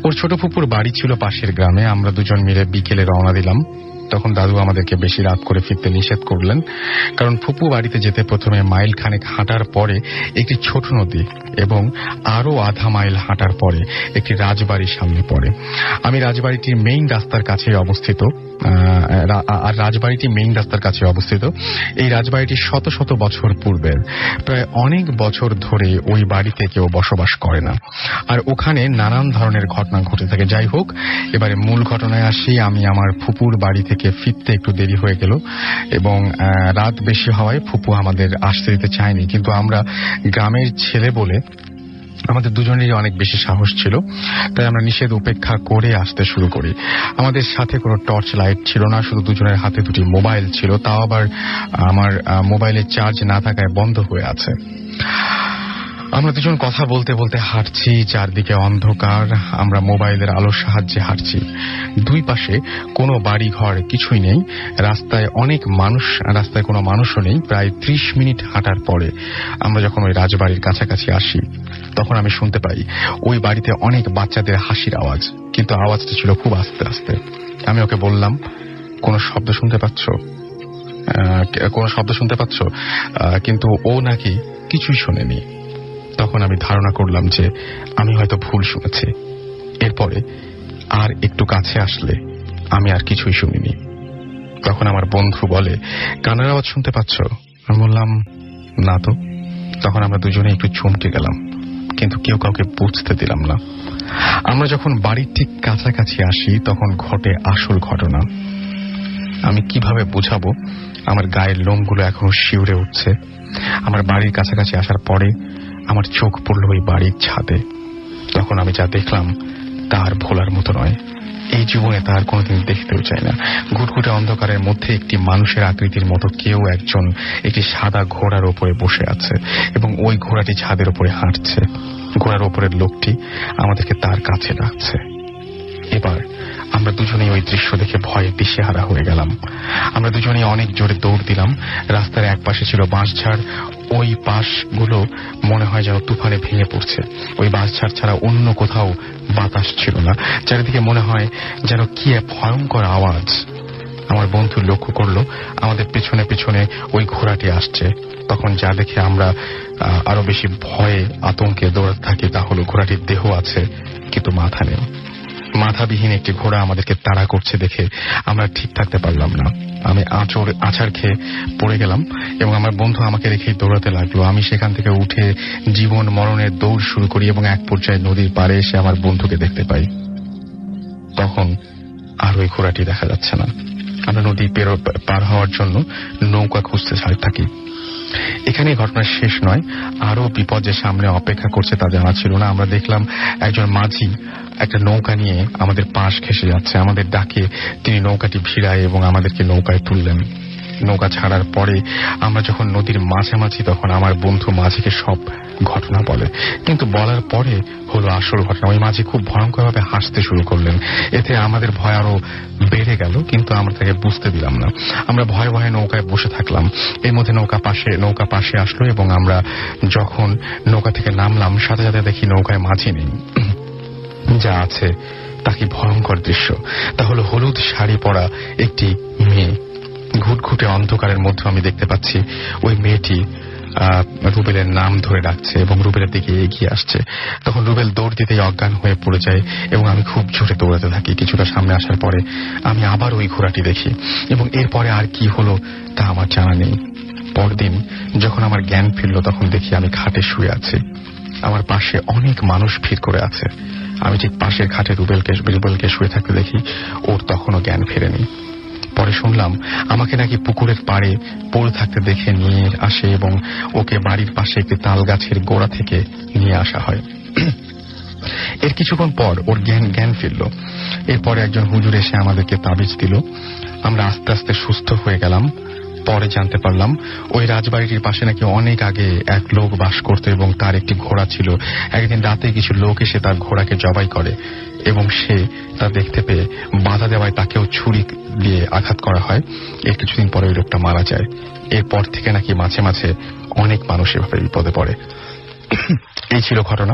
ওর ছোট ফুপুর বাড়ি ছিল পাশের গ্রামে। আমরা দুজন মিলে বিকেলে রওনা দিলাম। তখন দাদু আমাদেরকে বেশি রাত করে ফিরতে নিষেধ করলেন, কারণ ফুপু বাড়িতে যেতে প্রথমে মাইল খানেক হাঁটার পরে একটি ছোট নদী এবং আরো আধা মাইল হাঁটার পরে একটি রাজবাড়ির সামনে পড়ে। আমি রাজবাড়িটির মেইন রাস্তার কাছে অবস্থিত। এই রাজবাড়িটি শত শত বছর পূর্বের। প্রায় অনেক বছর ধরে ওই বাড়িতে কেউ বসবাস করে না, আর ওখানে নানান ধরনের ঘটনা ঘটে থাকে। যাই হোক, এবারে মূল ঘটনায় আসি। আমি আমার ফুপুর বাড়ি থেকে ফিরতে একটু দেরি হয়ে গেল এবং রাত বেশি হওয়ায় ফুপু আমাদের আসতে দিতে চায়নি। কিন্তু আমরা গ্রামের ছেলে বলে আমাদের দুজনেরই অনেক বেশি সাহস ছিল, তাই আমরা নিষেধ উপেক্ষা করে আসতে শুরু করি। আমাদের সাথে কোনো টর্চ লাইট ছিল না, শুধু দুজনের হাতে 2টি মোবাইল ছিল। তাও আবার আমার মোবাইলের চার্জ না থাকায় বন্ধ হয়ে আছে। আমরা দুজন কথা বলতে বলতে হাঁটছি, চারদিকে অন্ধকার। আমরা মোবাইলের আলোর সাহায্যে হাঁটছি। 2 পাশে কোনো বাড়ি ঘর কিছুই নেই। রাস্তায় কোনো মানুষও নেই। প্রায় 30 মিনিট হাঁটার পরে আমরা যখন ওই রাজবাড়ির কাছাকাছি আসি, তখন আমি শুনতে পাই ওই বাড়িতে অনেক বাচ্চাদের হাসির আওয়াজ, কিন্তু আওয়াজটা ছিল খুব আস্তে আস্তে। আমি ওকে বললাম, কোনো শব্দ শুনতে পাচ্ছ? কিন্তু ও নাকি কিছুই শোনেনি। তখন আমি ধারণা করলাম যে আমি হয়তো ভুল শুনেছি। এরপরে আর একটু কাছে আসলে আমি আর কিছুই শুনিনি। তখন আমার বন্ধু বলে, কানের আওয়াজ শুনতে পাচ্ছ? আমি বললাম, না তো। তখন আমরা দুজনে একটু চমকে গেলাম, কিন্তু কেউ কাউকে বুঝতে দিলাম না। আমরা যখন বাড়ির ঠিক কাছাকাছি আসি, তখন ঘটে আসল ঘটনা। আমি কিভাবে বুঝাবো? আমার গায়ের লোমগুলো এখনো শিউরে উঠছে। আমার বাড়ির কাছাকাছি আসার পরে আমার চোখ পড়ল ওই বাড়ির ছাদে। তখন আমি যা দেখলাম তার ভোলার মতো নয়। এই জীবনে তার কোনোদিন দেখতেও চাই না। ঘুটঘুটে অন্ধকারের মধ্যে একটি মানুষের আকৃতির মতো কেউ একজন একটি সাদা ঘোড়ার ওপরে বসে আছে এবং ওই ঘোড়াটি ছাদের ওপরে হাঁটছে। ঘোড়ার ওপরের লোকটি আমাদেরকে তার কাছে ডাকছে। এবার আমরা দুজনেই ওই দৃশ্য দেখে ভয়ে দিশেহারা হয়ে গেলাম। আমরা দুজনেই অনেক জোরে দৌড় দিলাম। রাস্তার এক পাশে ছিল বাঁশঝাড়, ওই বাঁশগুলো মনে হয় যেন তুফানে ভেঙে পড়ছে। ওই বাঁশ ঝাড় ছাড়া অন্য কোথাও বাতাস ছিল না। চারিদিকে মনে হয় যেন কি এক ভয়ঙ্কর আওয়াজ। আমার বন্ধু লক্ষ্য করলো আমাদের পেছনে পেছনে ওই ঘোড়াটি আসছে। তখন যা দেখে আমরা আরো বেশি ভয়ে আতঙ্কে দৌড়াতে থাকি তা হলো ঘোড়াটির দেহ আছে কিন্তু মাথা নেই। মাথাবিহীন একটি ঘোড়া আমাদেরকে তাড়া করছে দেখে আমরা ঠিক থাকতে পারলাম না। আমি আছাড় খেয়ে পড়ে গেলাম এবং আমার বন্ধু আমাকে রেখেই দৌড়াতে লাগলো। আমি সেখান থেকে উঠে জীবন মরণের দৌড় শুরু করি এবং এক পর্যায়ে নদীর পাড়ে এসে আমার বন্ধুকে দেখতে পাই। তখন আর ওই ঘোড়াটি দেখা যাচ্ছে না। আমরা নদী পার হওয়ার জন্য নৌকা খুঁজতে থাকি। এখানে ঘটনা শেষ নয়, আরো বিপদ যে সামনে অপেক্ষা করছে তা জানা ছিল না। আমরা দেখলাম একজন মাঝি একটা নৌকা নিয়ে আমাদের পাশ ঘেঁষে যাচ্ছে। আমাদের ডাকে তিনি নৌকাটি ভিড়ায় এবং আমাদেরকে নৌকায় তুললেন। নৌকা ছাড়ার পরে আমরা যখন নদীর মাঝামাঝি তখন আমার বন্ধু মাঝিকে সব ঘটনা বলে, কিন্তু বলার পরে হলো আসল ঘটনা। ওই মাঝি খুব ভয়ঙ্করভাবে হাসতে শুরু করলেন। এতে আমাদের ভয় আরো বেড়ে গেল, কিন্তু আমরা তাকে বুঝতে দিলাম না। আমরা ভয়ে ভয়ে নৌকায় বসে থাকলাম। এর মধ্যে নৌকা পাশে আসলো এবং আমরা যখন নৌকা থেকে নামলাম সাথে সাথে দেখি নৌকায় মাঝি নেই। যা আছে তা কি ভয়ঙ্কর দৃশ্য। তা হলো হলুদ শাড়ি পরা একটি মেয়ে। ঘুটঘুটে অন্ধকারের মধ্যে আমি দেখতে পাচ্ছি ওই মেয়েটি রুবেলের নাম ধরে ডাকছে এবং রুবেলের দিকে এগিয়ে আসছে। তখন রুবেল দৌড় দিতেই অজ্ঞান হয়ে পড়ে যায় এবং আমি খুব জোরে দৌড়াতে থাকি। কিছুটা সামনে আসার পরে আমি আবার ওই ঘোড়াটি দেখি এবং এরপরে আর কি হলো তা আমার জানা নেই। পরদিন যখন আমার জ্ঞান ফিরল তখন দেখি আমি খাটে শুয়ে আছি। আমার পাশে অনেক মানুষ ভিড় করে আছে। আমি ঠিক পাশের খাটে রুবেলকে শুয়ে থাকতে দেখি। ওর তখনও জ্ঞান ফেরেনি। পরে শুনলাম আমাকে নাকি পুকুরের পাড়ে পড়ে থাকতে দেখে নিয়ে আসে এবং ওকে বাড়ির পাশে একটি তাল গাছের গোড়া থেকে নিয়ে আসা হয়। এর কিছুক্ষণ পর ওর জ্ঞান ফিরল। এরপরে একজন হুজুর এসে আমাদেরকে তাবিজ দিল। আমরা আস্তে আস্তে সুস্থ হয়ে গেলাম। পরে জানতে পারলাম ওই রাজবাড়িটির পাশে নাকি অনেক আগে এক লোক বাস করত এবং তার একটি ঘোড়া ছিল। একদিন রাতে কিছু লোক এসে তার ঘোড়াকে জবাই করে এবং সে তা দেখতে পেয়ে বাধা দেওয়ায় তাকেও ছুরি দিয়ে আঘাত করা হয়। এর কিছুদিন পরে ওই লোকটা মারা যায়। এরপর থেকে নাকি মাঝে মাঝে অনেক মানুষ এভাবে বিপদে পড়ে। এই ছিল ঘটনা।